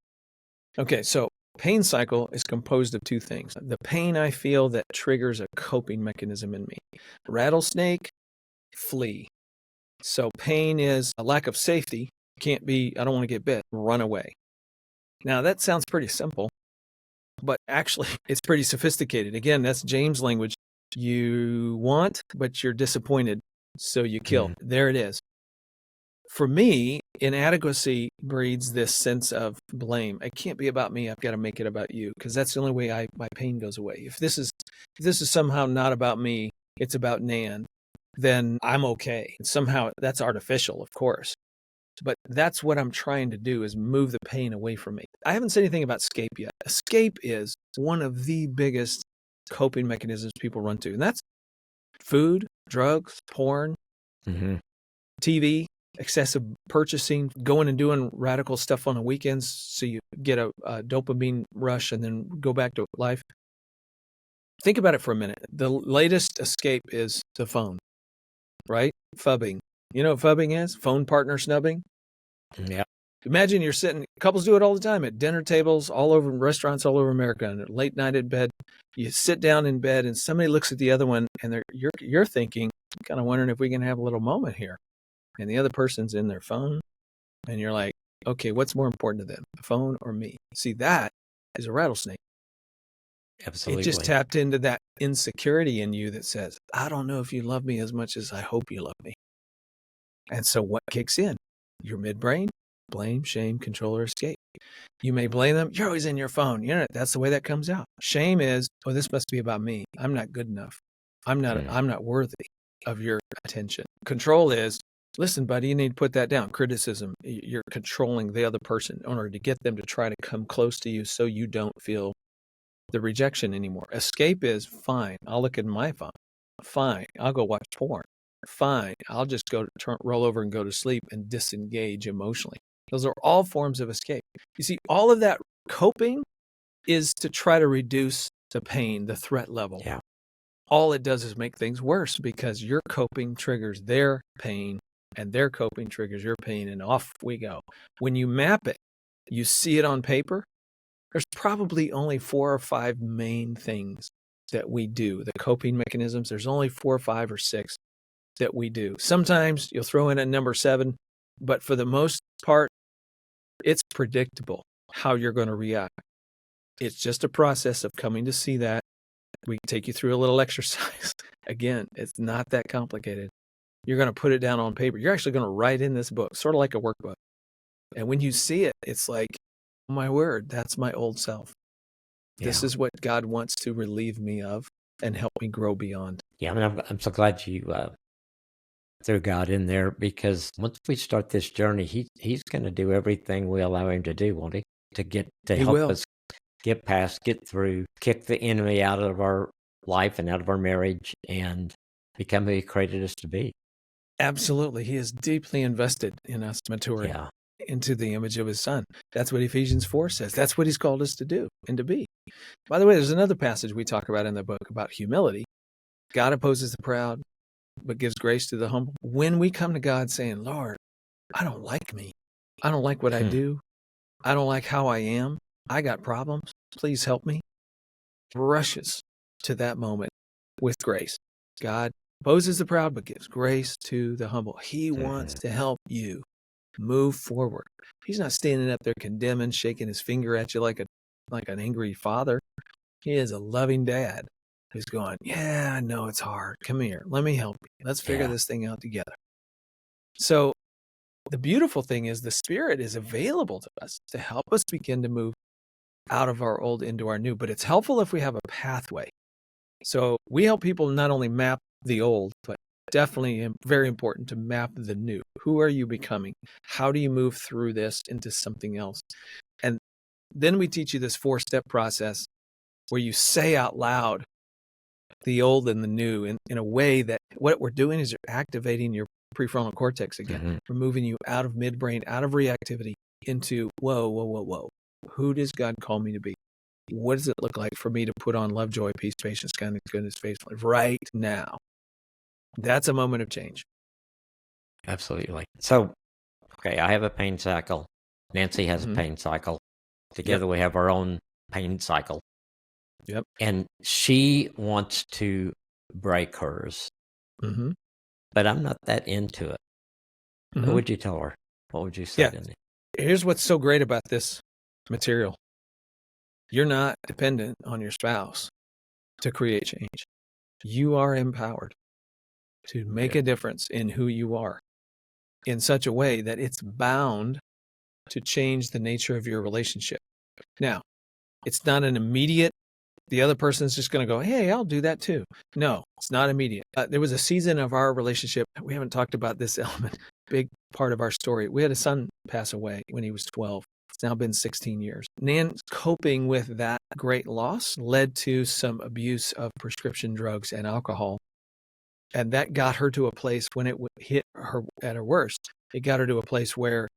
[SPEAKER 1] Okay, so pain cycle is composed of two things. The pain I feel that triggers a coping mechanism in me. Rattlesnake, flee. So pain is a lack of safety. Can't be, I don't want to get bit, run away. Now that sounds pretty simple, but actually it's pretty sophisticated. Again, that's James language. You want, but you're disappointed, so you kill. There it is. For me, inadequacy breeds this sense of blame. It can't be about me. I've got to make it about you because that's the only way my pain goes away. If this is somehow not about me, it's about Nan, then I'm okay. And somehow that's artificial, of course. But that's what I'm trying to do is move the pain away from me. I haven't said anything about escape yet. Escape is one of the biggest coping mechanisms people run to. And that's food, drugs, porn, TV, excessive purchasing, going and doing radical stuff on the weekends so you get a dopamine rush and then go back to life. Think about it for a minute. The latest escape is the phone, right? Phubbing. You know what phubbing is? Phone partner snubbing.
[SPEAKER 2] Yeah.
[SPEAKER 1] Imagine you're sitting, couples do it all the time at dinner tables, all over restaurants, all over America, and late night in bed. You sit down in bed and somebody looks at the other one and you're thinking, kind of wondering if we can have a little moment here. And the other person's in their phone and you're like, okay, what's more important to them, the phone or me? See, that is a rattlesnake.
[SPEAKER 2] Absolutely.
[SPEAKER 1] It just tapped into that insecurity in you that says, I don't know if you love me as much as I hope you love me. And so what kicks in? Your midbrain blame, shame, control, or escape. You may blame them. You're always in your phone. That's the way that comes out. Shame is, oh, this must be about me. I'm not good enough. I'm not worthy of your attention. Control is, listen, buddy, you need to put that down. Criticism, you're controlling the other person in order to get them to try to come close to you so you don't feel the rejection anymore. Escape is, fine, I'll look at my phone. Fine, I'll go watch porn. Fine, I'll just roll over and go to sleep and disengage emotionally. Those are all forms of escape. You see, all of that coping is to try to reduce the pain, the threat level.
[SPEAKER 2] Yeah.
[SPEAKER 1] All it does is make things worse because your coping triggers their pain and their coping triggers your pain, and off we go. When you map it, you see it on paper, there's probably only 4 or 5 main things that we do. The coping mechanisms, there's only 4 or 5 or 6 that we do. Sometimes you'll throw in a number 7, but for the most part, it's predictable how you're going to react. It's just a process of coming to see that. We take you through a little exercise. Again, it's not that complicated. You're going to put it down on paper. You're actually going to write in this book, sort of like a workbook. And when you see it, it's like, oh my word, that's my old self. Yeah. This is what God wants to relieve me of and help me grow beyond.
[SPEAKER 2] Yeah, I mean, I'm so glad you threw God in there, because once we start this journey, he's going to do everything we allow him to do, won't he? To help us get past, get through, kick the enemy out of our life and out of our marriage, and become who he created us to be.
[SPEAKER 1] Absolutely. He is deeply invested in us maturing into the image of his son. That's what Ephesians 4 says. That's what he's called us to do and to be. By the way, there's another passage we talk about in the book about humility. God opposes the proud, but gives grace to the humble. When we come to God saying, Lord, I don't like me. I don't like what I do. I don't like how I am. I got problems. Please help me. Rushes to that moment with grace. God opposes the proud, but gives grace to the humble. He wants to help you move forward. He's not standing up there condemning, shaking his finger at you like an angry father. He is a loving dad who's going, yeah, I know it's hard. Come here. Let me help you. Let's figure this thing out together. So the beautiful thing is the Spirit is available to us to help us begin to move out of our old into our new. But it's helpful if we have a pathway. So we help people not only map the old, but definitely very important to map the new. Who are you becoming? How do you move through this into something else? And then we teach you this 4-step process where you say out loud the old and the new in a way that what we're doing is you're activating your prefrontal cortex again. We're moving you out of midbrain, out of reactivity into, whoa. Who does God call me to be? What does it look like for me to put on love, joy, peace, patience, kindness, goodness, faithfulness right now? That's a moment of change.
[SPEAKER 2] Absolutely. So, okay, I have a pain cycle. Nancy has a pain cycle. Together we have our own pain cycle.
[SPEAKER 1] Yep.
[SPEAKER 2] And she wants to break hers. But I'm not that into it. What would you tell her? What would you say to me?
[SPEAKER 1] Here's what's so great about this material. You're not dependent on your spouse to create change. You are empowered to make a difference in who you are in such a way that it's bound to change the nature of your relationship. Now, it's not an immediate, the other person's just going to go, hey, I'll do that too. No, it's not immediate. There was a season of our relationship. We haven't talked about this element, big part of our story. We had a son pass away when he was 12. It's now been 16 years. Nan coping with that great loss led to some abuse of prescription drugs and alcohol. And that got her to a place when it hit her at her worst. It got her to a place where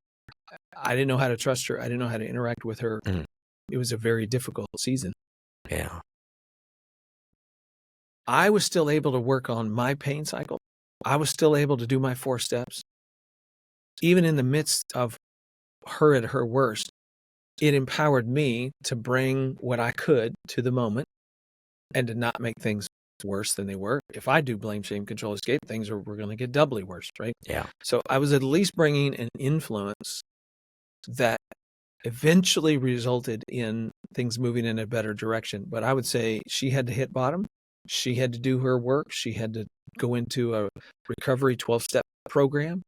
[SPEAKER 1] I didn't know how to trust her. I didn't know how to interact with her. It was a very difficult season.
[SPEAKER 2] Yeah.
[SPEAKER 1] I was still able to work on my pain cycle. I was still able to do my 4 steps. Even in the midst of her at her worst, it empowered me to bring what I could to the moment and to not make things worse than they were. If I do blame, shame, control, escape, things we're going to get doubly worse, right?
[SPEAKER 2] Yeah.
[SPEAKER 1] So I was at least bringing an influence that eventually resulted in things moving in a better direction. But I would say she had to hit bottom. She had to do her work. She had to go into a recovery 12-step program.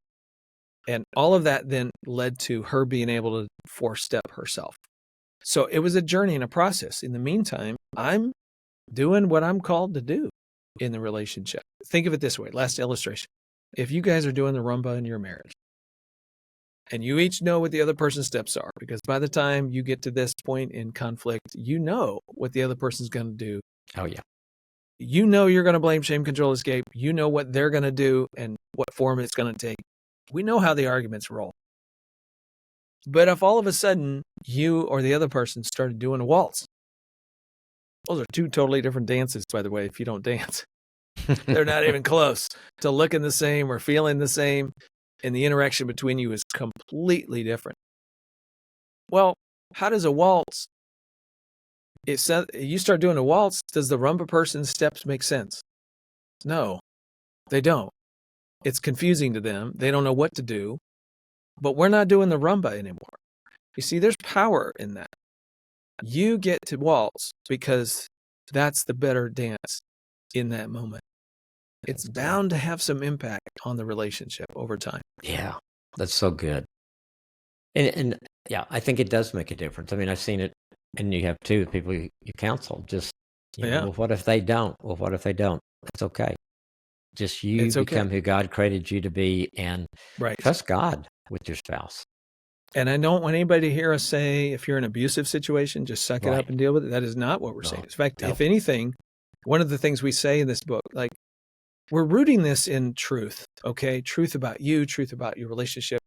[SPEAKER 1] And all of that then led to her being able to 4-step herself. So it was a journey and a process. In the meantime, I'm doing what I'm called to do in the relationship. Think of it this way. Last illustration. If you guys are doing the rumba in your marriage, and you each know what the other person's steps are, because by the time you get to this point in conflict, you know what the other person's going to do.
[SPEAKER 2] Oh, yeah.
[SPEAKER 1] You know you're going to blame, shame, control, escape. You know what they're going to do and what form it's going to take. We know how the arguments roll. But if all of a sudden you or the other person started doing a waltz, those are two totally different dances, by the way, if you don't dance. They're not even close to looking the same or feeling the same. And the interaction between you is completely different. Well, how does a waltz, you start doing a waltz, does the rumba person's steps make sense? No, they don't. It's confusing to them. They don't know what to do. But we're not doing the rumba anymore. You see, there's power in that. You get to waltz because that's the better dance in that moment. It's bound to have some impact on the relationship over time.
[SPEAKER 2] Yeah, that's so good. And yeah, I think it does make a difference. I mean, I've seen it, and you have too, the people you counsel. Just, well, what if they don't? Well, what if they don't? That's okay. Just you become who God created you to be, and trust God with your spouse.
[SPEAKER 1] And I don't want anybody to hear us say, if you're in an abusive situation, just suck it up and deal with it. That is not what we're saying. In fact, if anything, one of the things we say in this book, like, we're rooting this in truth, okay? Truth about you, truth about your relationship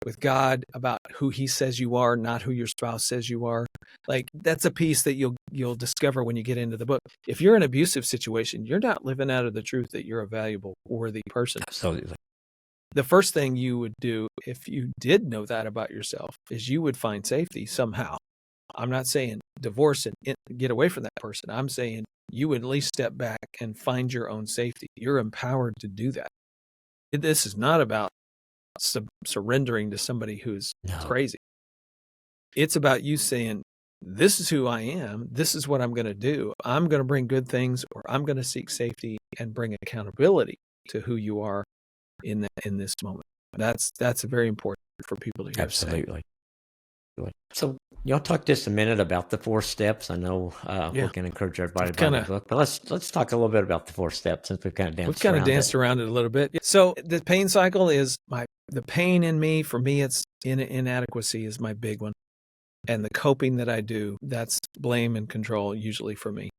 [SPEAKER 1] with God, about who he says you are, not who your spouse says you are. Like, that's a piece that you'll discover when you get into the book. If you're in an abusive situation, you're not living out of the truth that you're a valuable, worthy person.
[SPEAKER 2] Absolutely.
[SPEAKER 1] The first thing you would do if you did know that about yourself is you would find safety somehow. I'm not saying divorce and get away from that person. I'm saying you would at least step back and find your own safety. You're empowered to do that. This is not about surrendering to somebody who's crazy. It's about you saying, this is who I am. This is what I'm going to do. I'm going to bring good things, or I'm going to seek safety and bring accountability to who you are in this moment. That's very important for people to hear.
[SPEAKER 2] Absolutely. So y'all talk just a minute about the 4 steps. I know we can encourage everybody to buy the book, but let's talk a little bit about the 4 steps, since we've kind of danced
[SPEAKER 1] around it a little bit. So the pain cycle is the pain in me. For me, it's inadequacy is my big one, and the coping that I do, that's blame and control usually for me.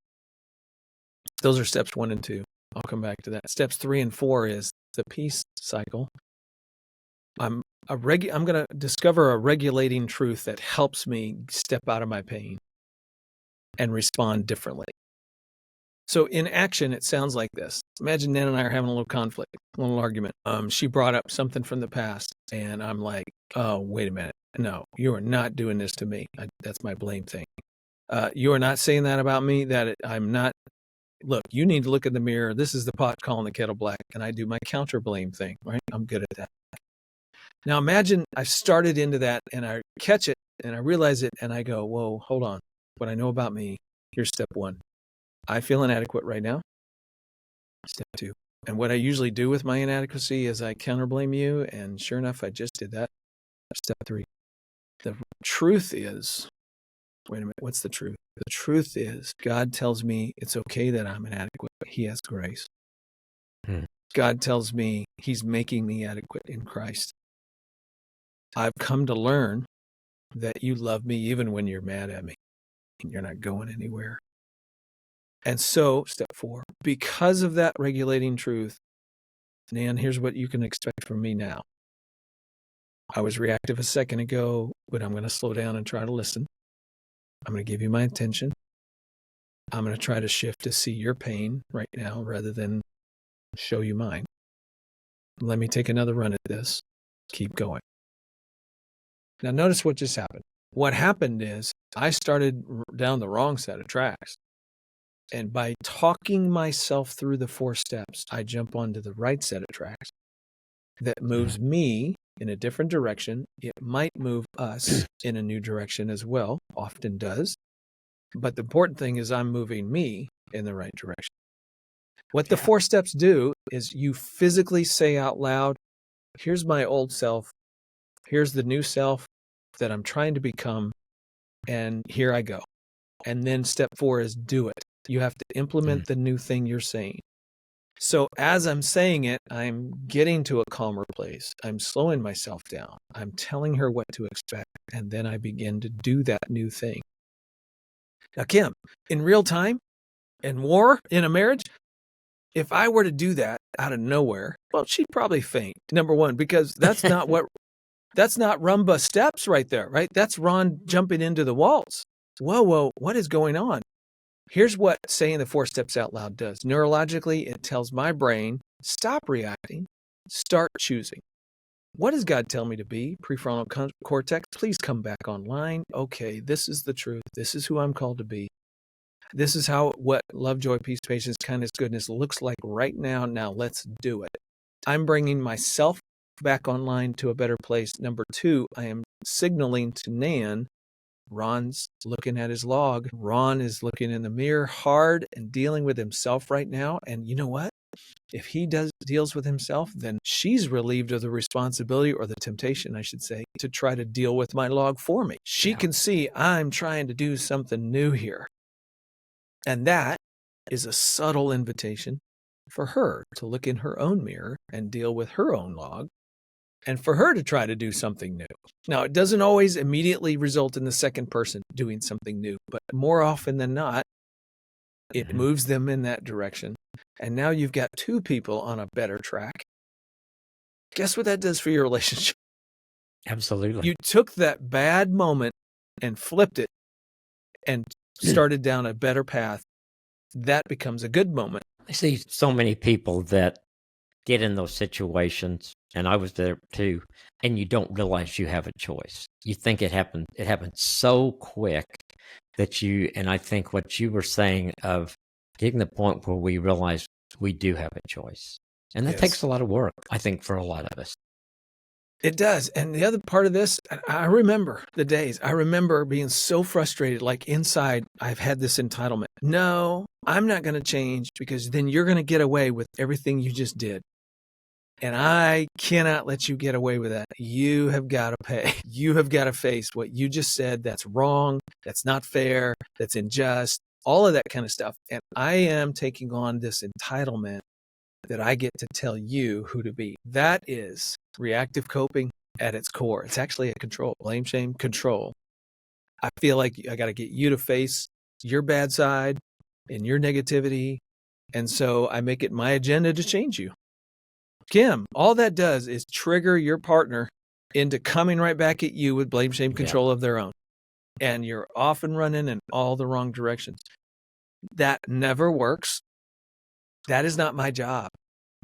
[SPEAKER 1] Those are steps 1 and 2. I'll come back to that. Steps 3 and 4 is the peace cycle. I'm going to discover a regulating truth that helps me step out of my pain and respond differently. So in action, it sounds like this. Imagine Nan and I are having a little conflict, a little argument. She brought up something from the past, and I'm like, oh, wait a minute. No, you are not doing this to me. That's my blame thing. You are not saying that about me, I'm not. Look, you need to look in the mirror. This is the pot calling the kettle black, and I do my counter blame thing, right? I'm good at that. Now imagine I've started into that, and I catch it, and I realize it, and I go, whoa, hold on. What I know about me, here's step 1. I feel inadequate right now. Step 2. And what I usually do with my inadequacy is I counter blame you, and sure enough, I just did that. Step 3. The truth is, wait a minute, what's the truth? The truth is, God tells me it's okay that I'm inadequate. He has grace. God tells me he's making me adequate in Christ. I've come to learn that you love me even when you're mad at me and you're not going anywhere. And so, step 4, because of that regulating truth, Nan, here's what you can expect from me now. I was reactive a second ago, but I'm going to slow down and try to listen. I'm going to give you my attention. I'm going to try to shift to see your pain right now rather than show you mine. Let me take another run at this. Keep going. Now, notice what just happened. What happened is I started down the wrong set of tracks. And by talking myself through the 4 steps, I jump onto the right set of tracks that moves me in a different direction. It might move us in a new direction as well, often does. But the important thing is I'm moving me in the right direction. What the 4 steps do is you physically say out loud, here's my old self. Here's the new self that I'm trying to become. And here I go. And then step 4 is do it. You have to implement the new thing you're saying. So as I'm saying it, I'm getting to a calmer place. I'm slowing myself down. I'm telling her what to expect. And then I begin to do that new thing. Now, Kim, in real time, in war, in a marriage, if I were to do that out of nowhere, well, she'd probably faint. Number one, because that's not rumba steps right there, right? That's Ron jumping into the waltz. Whoa, what is going on? Here's what saying the 4 steps out loud does. Neurologically, it tells my brain, stop reacting, start choosing. What does God tell me to be? Prefrontal cortex, please come back online. Okay, this is the truth. This is who I'm called to be. This is what love, joy, peace, patience, kindness, goodness looks like right now. Now let's do it. I'm bringing myself back online to a better place. Number 2, I am signaling to Nan, Ron's looking at his log. Ron is looking in the mirror hard and dealing with himself right now. And you know what? If he deals with himself, then she's relieved of the responsibility, or the temptation, I should say, to try to deal with my log for me. She can see I'm trying to do something new here. And that is a subtle invitation for her to look in her own mirror and deal with her own log, and for her to try to do something new. Now, it doesn't always immediately result in the second person doing something new, but more often than not, it moves them in that direction. And now you've got 2 people on a better track. Guess what that does for your relationship?
[SPEAKER 2] Absolutely.
[SPEAKER 1] You took that bad moment and flipped it and started down a better path. That becomes a good moment.
[SPEAKER 2] I see so many people that get in those situations, and I was there too, and you don't realize you have a choice. You think it happened so quick that and I think what you were saying of getting the point where we realize we do have a choice. And that takes a lot of work, I think, for a lot of us.
[SPEAKER 1] It does. And the other part of this, I remember the days. I remember being so frustrated, like inside, I've had this entitlement. No, I'm not going to change, because then you're going to get away with everything you just did. And I cannot let you get away with that. You have got to pay. You have got to face what you just said. That's wrong. That's not fair. That's unjust. All of that kind of stuff. And I am taking on this entitlement that I get to tell you who to be. That is reactive coping at its core. It's actually a control. Blame, shame, control. I feel like I got to get you to face your bad side and your negativity. And so I make it my agenda to change you. Kim, all that does is trigger your partner into coming right back at you with blame, shame, control of their own. And you're off and running in all the wrong directions. That never works. That is not my job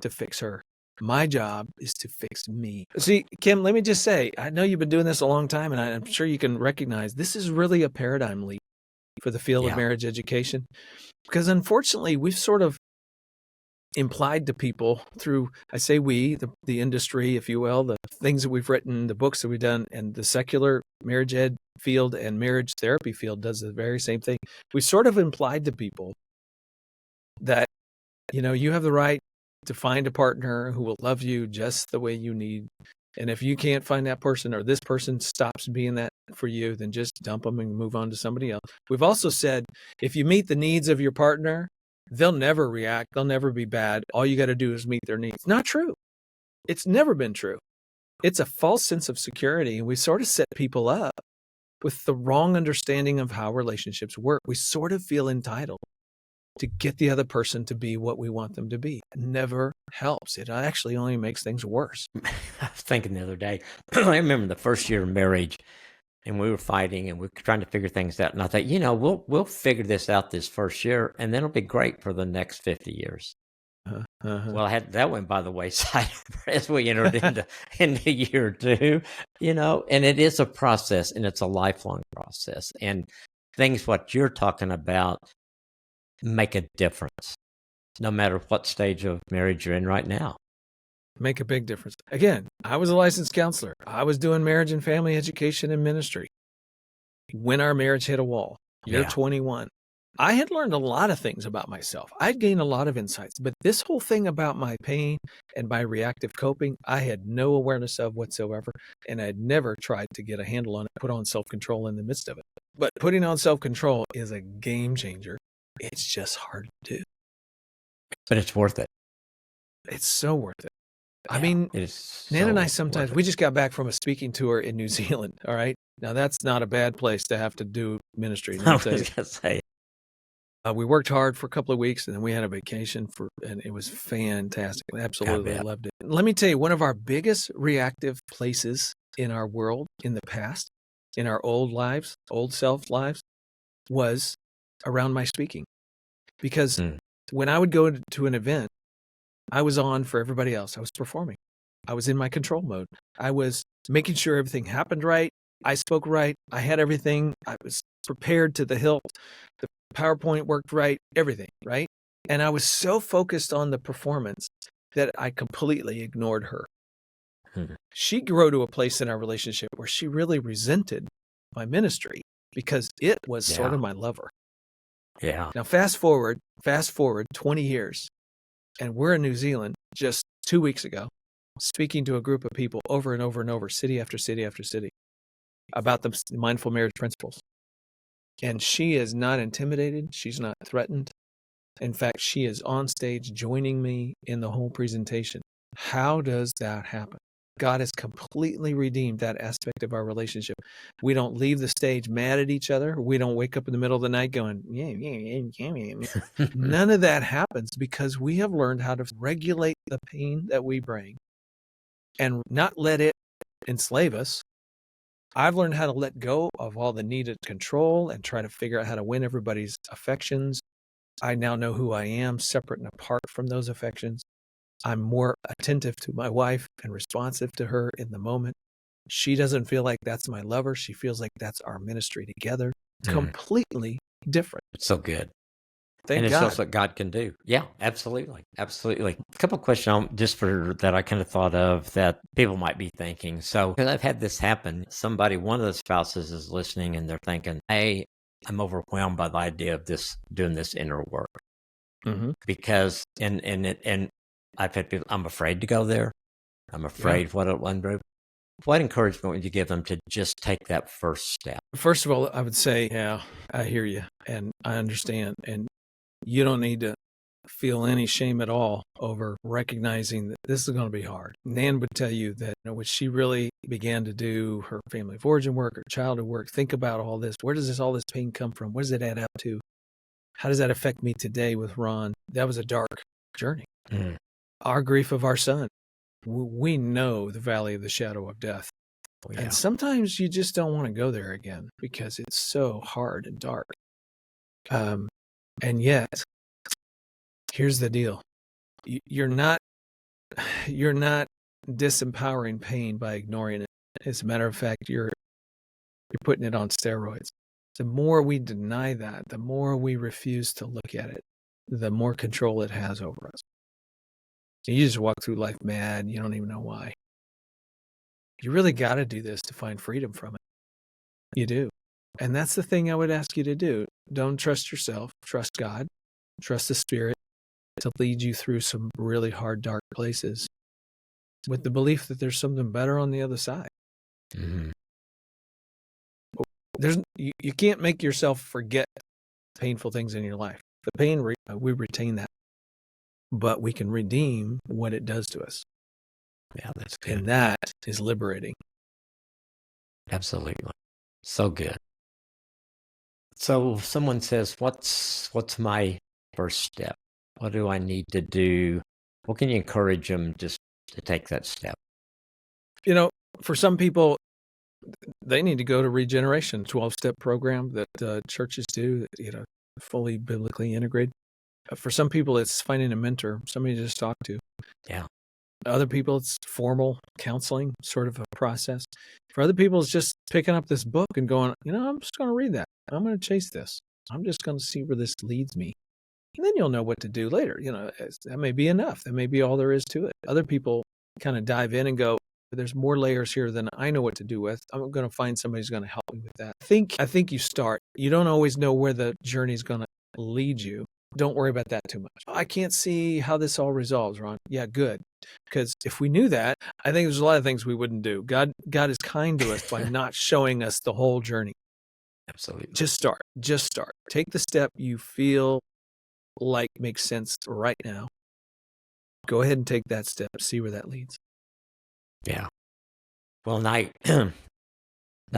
[SPEAKER 1] to fix her. My job is to fix me. See, Kim, let me just say, I know you've been doing this a long time, and I'm sure you can recognize this is really a paradigm leap for the field of marriage education. Because unfortunately, we've sort of implied to people through, I say we, the industry, if you will, the things that we've written, the books that we've done, and the secular marriage ed field and marriage therapy field does the very same thing. We sort of implied to people that, you have the right to find a partner who will love you just the way you need. And if you can't find that person, or this person stops being that for you, then just dump them and move on to somebody else. We've also said, if you meet the needs of your partner, they'll never react. They'll never be bad. All you got to do is meet their needs. Not true. It's never been true. It's a false sense of security. And we sort of set people up with the wrong understanding of how relationships work. We sort of feel entitled to get the other person to be what we want them to be. It never helps. It actually only makes things worse.
[SPEAKER 2] I was thinking the other day, I remember the first year of marriage, and we were fighting and we were trying to figure things out. And I thought, we'll figure this out this first year, and then it'll be great for the next 50 years. Well, that went by the wayside as we entered into year 2, and it is a process, and it's a lifelong process. And things what you're talking about make a difference, no matter what stage of marriage you're in right now.
[SPEAKER 1] Make a big difference. Again, I was a licensed counselor. I was doing marriage and family education and ministry when our marriage hit a wall. You're 21. I had learned a lot of things about myself. I'd gained a lot of insights, but this whole thing about my pain and my reactive coping, I had no awareness of whatsoever, and I'd never tried to get a handle on it, put on self-control in the midst of it. But putting on self-control is a game changer. It's just hard to do.
[SPEAKER 2] But it's worth it.
[SPEAKER 1] It's so worth it.
[SPEAKER 2] Yeah,
[SPEAKER 1] I mean,
[SPEAKER 2] it is
[SPEAKER 1] Nan and I sometimes, we just got back from a speaking tour in New Zealand, all right? Now, that's not a bad place to have to do ministry.
[SPEAKER 2] I was going to say.
[SPEAKER 1] We worked hard for a couple of weeks, and then we had a vacation and it was fantastic. I absolutely loved it. Let me tell you, one of our biggest reactive places in our world in the past, in our old lives, old self lives, was around my speaking. Because when I would go to an event, I was on for everybody else. I was performing. I was in my control mode. I was making sure everything happened right. I spoke right. I had everything. I was prepared to the hilt. The PowerPoint worked right, everything, right? And I was so focused on the performance that I completely ignored her. She grew to a place in our relationship where she really resented my ministry because it was sort of my lover.
[SPEAKER 2] Yeah.
[SPEAKER 1] Now, fast forward 20 years, and we're in New Zealand just 2 weeks ago, speaking to a group of people over and over and over, city after city after city, about the mindful marriage principles. And she is not intimidated. She's not threatened. In fact, she is on stage joining me in the whole presentation. How does that happen? God has completely redeemed that aspect of our relationship. We don't leave the stage mad at each other. We don't wake up in the middle of the night going, None of that happens because we have learned how to regulate the pain that we bring and not let it enslave us. I've learned how to let go of all the needed control and try to figure out how to win everybody's affections. I now know who I am, separate and apart from those affections. I'm more attentive to my wife and responsive to her in the moment. She doesn't feel like that's my lover. She feels like that's our ministry together. Completely different.
[SPEAKER 2] It's so good.
[SPEAKER 1] Thank
[SPEAKER 2] and
[SPEAKER 1] God.
[SPEAKER 2] It's what God can do. Yeah, absolutely. Absolutely. A couple of questions just for that I kind of thought of that people might be thinking. So, because I've had this happen, one of the spouses is listening and they're thinking, hey, I'm overwhelmed by the idea of doing this inner work. Because, and I've had people, I'm afraid to go there. I'm afraid what it'll undo. What encouragement would you give them to just take that first step?
[SPEAKER 1] First of all, I would say, yeah, I hear you and I understand. And you don't need to feel any shame at all over recognizing that this is going to be hard. Nan would tell you that when she really began to do her family of origin work, her childhood work, think about all this. Where does all this pain come from? What does it add up to? How does that affect me today with Ron? That was a dark journey. Our grief of our son. We know the valley of the shadow of death. And sometimes you just don't want to go there again because it's so hard and dark. And yet, here's the deal. You're not disempowering pain by ignoring it. As a matter of fact, you're putting it on steroids. The more we deny that, the more we refuse to look at it, the more control it has over us. You just walk through life mad. You don't even know why. You really got to do this to find freedom from it. You do. And that's the thing I would ask you to do. Don't trust yourself. Trust God. Trust the Spirit to lead you through some really hard, dark places with the belief that there's something better on the other side. You can't make yourself forget painful things in your life. The pain, we retain that. But we can redeem what it does to us.
[SPEAKER 2] Yeah, that's good.
[SPEAKER 1] And that is liberating.
[SPEAKER 2] Absolutely. So good. So if someone says, what's my first step? What do I need to do? What can you encourage them just to take that step?
[SPEAKER 1] For some people, they need to go to Regeneration, 12-step program that churches do, fully biblically integrated. For some people, it's finding a mentor, somebody to just talk to.
[SPEAKER 2] Yeah.
[SPEAKER 1] Other people, it's formal counseling, sort of a process. For other people, it's just picking up this book and going, I'm just going to read that. I'm going to chase this. I'm just going to see where this leads me. And then you'll know what to do later. That may be enough. That may be all there is to it. Other people kind of dive in and go, there's more layers here than I know what to do with. I'm going to find somebody who's going to help me with that. I think you start. You don't always know where the journey is going to lead you. Don't worry about that too much. I can't see how this all resolves, Ron. Yeah, good. Because if we knew that, I think there's a lot of things we wouldn't do. God is kind to us by not showing us the whole journey.
[SPEAKER 2] Absolutely.
[SPEAKER 1] Just start. Take the step you feel like makes sense right now. Go ahead and take that step. See where that leads.
[SPEAKER 2] Yeah. Well, not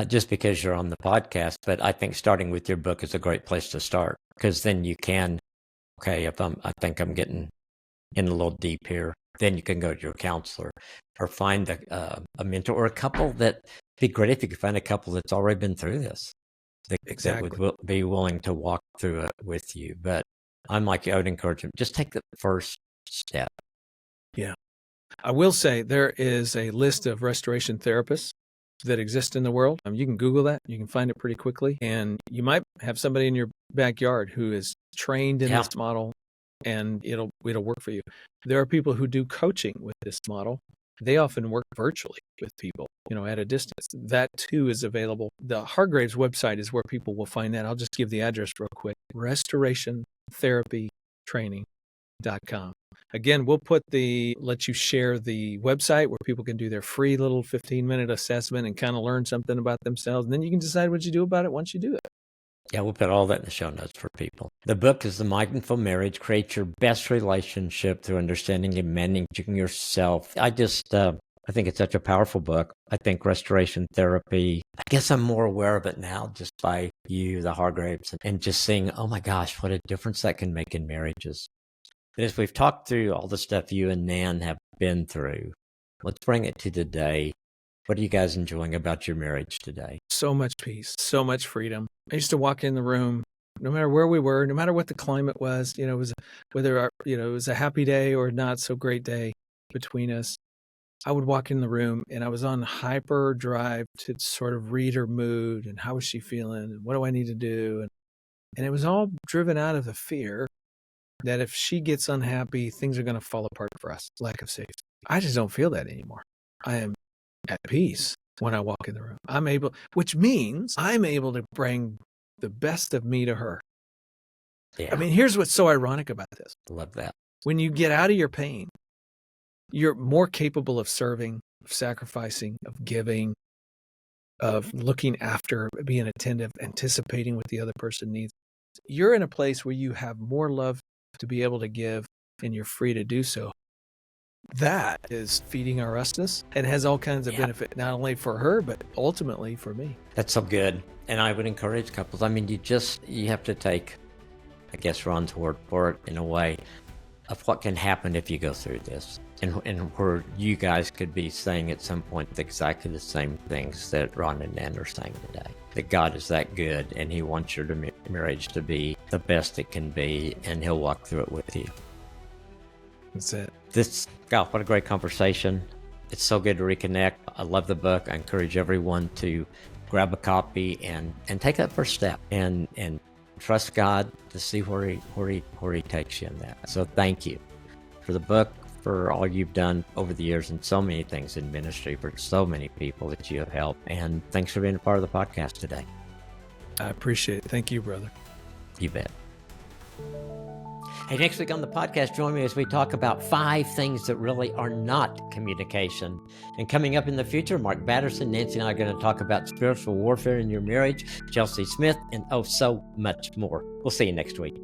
[SPEAKER 2] just because you're on the podcast, but I think starting with your book is a great place to start, because then you can, okay, I think I'm getting in a little deep here, then you can go to your counselor or find a mentor or a couple. That'd be great if you could find a couple that's already been through this, that would be willing to walk through it with you. But I'm like you, I would encourage them, just take the first step.
[SPEAKER 1] Yeah. I will say there is a list of restoration therapists that exist in the world. You can Google that. You can find it pretty quickly. And you might have somebody in your backyard who is trained in this model, and it'll work for you. There are people who do coaching with this model. They often work virtually with people, at a distance. That too is available. The Hargreaves website is where people will find that. I'll just give the address real quick. restorationtherapytraining.com. Again, we'll let you share the website where people can do their free little 15-minute assessment and kind of learn something about themselves. And then you can decide what you do about it once you do it.
[SPEAKER 2] Yeah, we'll put all that in the show notes for people. The book is The Mindful Marriage, Create Your Best Relationship Through Understanding and Managing Yourself. I think it's such a powerful book. I think restoration therapy, I guess I'm more aware of it now just by you, the Hargreaves, and just seeing, oh my gosh, what a difference that can make in marriages. And as we've talked through all the stuff you and Nan have been through, let's bring it to today. What are you guys enjoying about your marriage today?
[SPEAKER 1] So much peace, so much freedom. I used to walk in the room, no matter where we were, no matter what the climate was, it was a happy day or not so great day between us. I would walk in the room and I was on hyper drive to sort of read her mood and how is she feeling and what do I need to do? And it was all driven out of the fear that if she gets unhappy, things are going to fall apart for us. Lack of safety. I just don't feel that anymore. I am at peace when I walk in the room. Which means I'm able to bring the best of me to her.
[SPEAKER 2] Yeah.
[SPEAKER 1] I mean, here's what's so ironic about this.
[SPEAKER 2] Love that.
[SPEAKER 1] When you get out of your pain, you're more capable of serving, of sacrificing, of giving, of looking after, being attentive, anticipating what the other person needs. You're in a place where you have more love to be able to give, and you're free to do so. That is feeding our restlessness and has all kinds of benefit, not only for her, but ultimately for me.
[SPEAKER 2] That's so good. And I would encourage couples. I mean, you have to take, I guess, Ron's word for it in a way of what can happen if you go through this. And where you guys could be saying at some point exactly the same things that Ron and Nan are saying today. That God is that good and He wants your marriage to be the best it can be, and He'll walk through it with you.
[SPEAKER 1] That's it.
[SPEAKER 2] God, what a great conversation. It's so good to reconnect. I love the book. I encourage everyone to grab a copy and take that first step and trust God to see where he takes you in that. So thank you for the book, for all you've done over the years and so many things in ministry for so many people that you have helped. And thanks for being a part of the podcast today.
[SPEAKER 1] I appreciate it. Thank you, brother.
[SPEAKER 2] You bet. Hey, next week on the podcast, join me as we talk about 5 things that really are not communication. And coming up in the future, Mark Batterson, Nancy and I are going to talk about spiritual warfare in your marriage, Chelsea Smith, and so much more. We'll see you next week.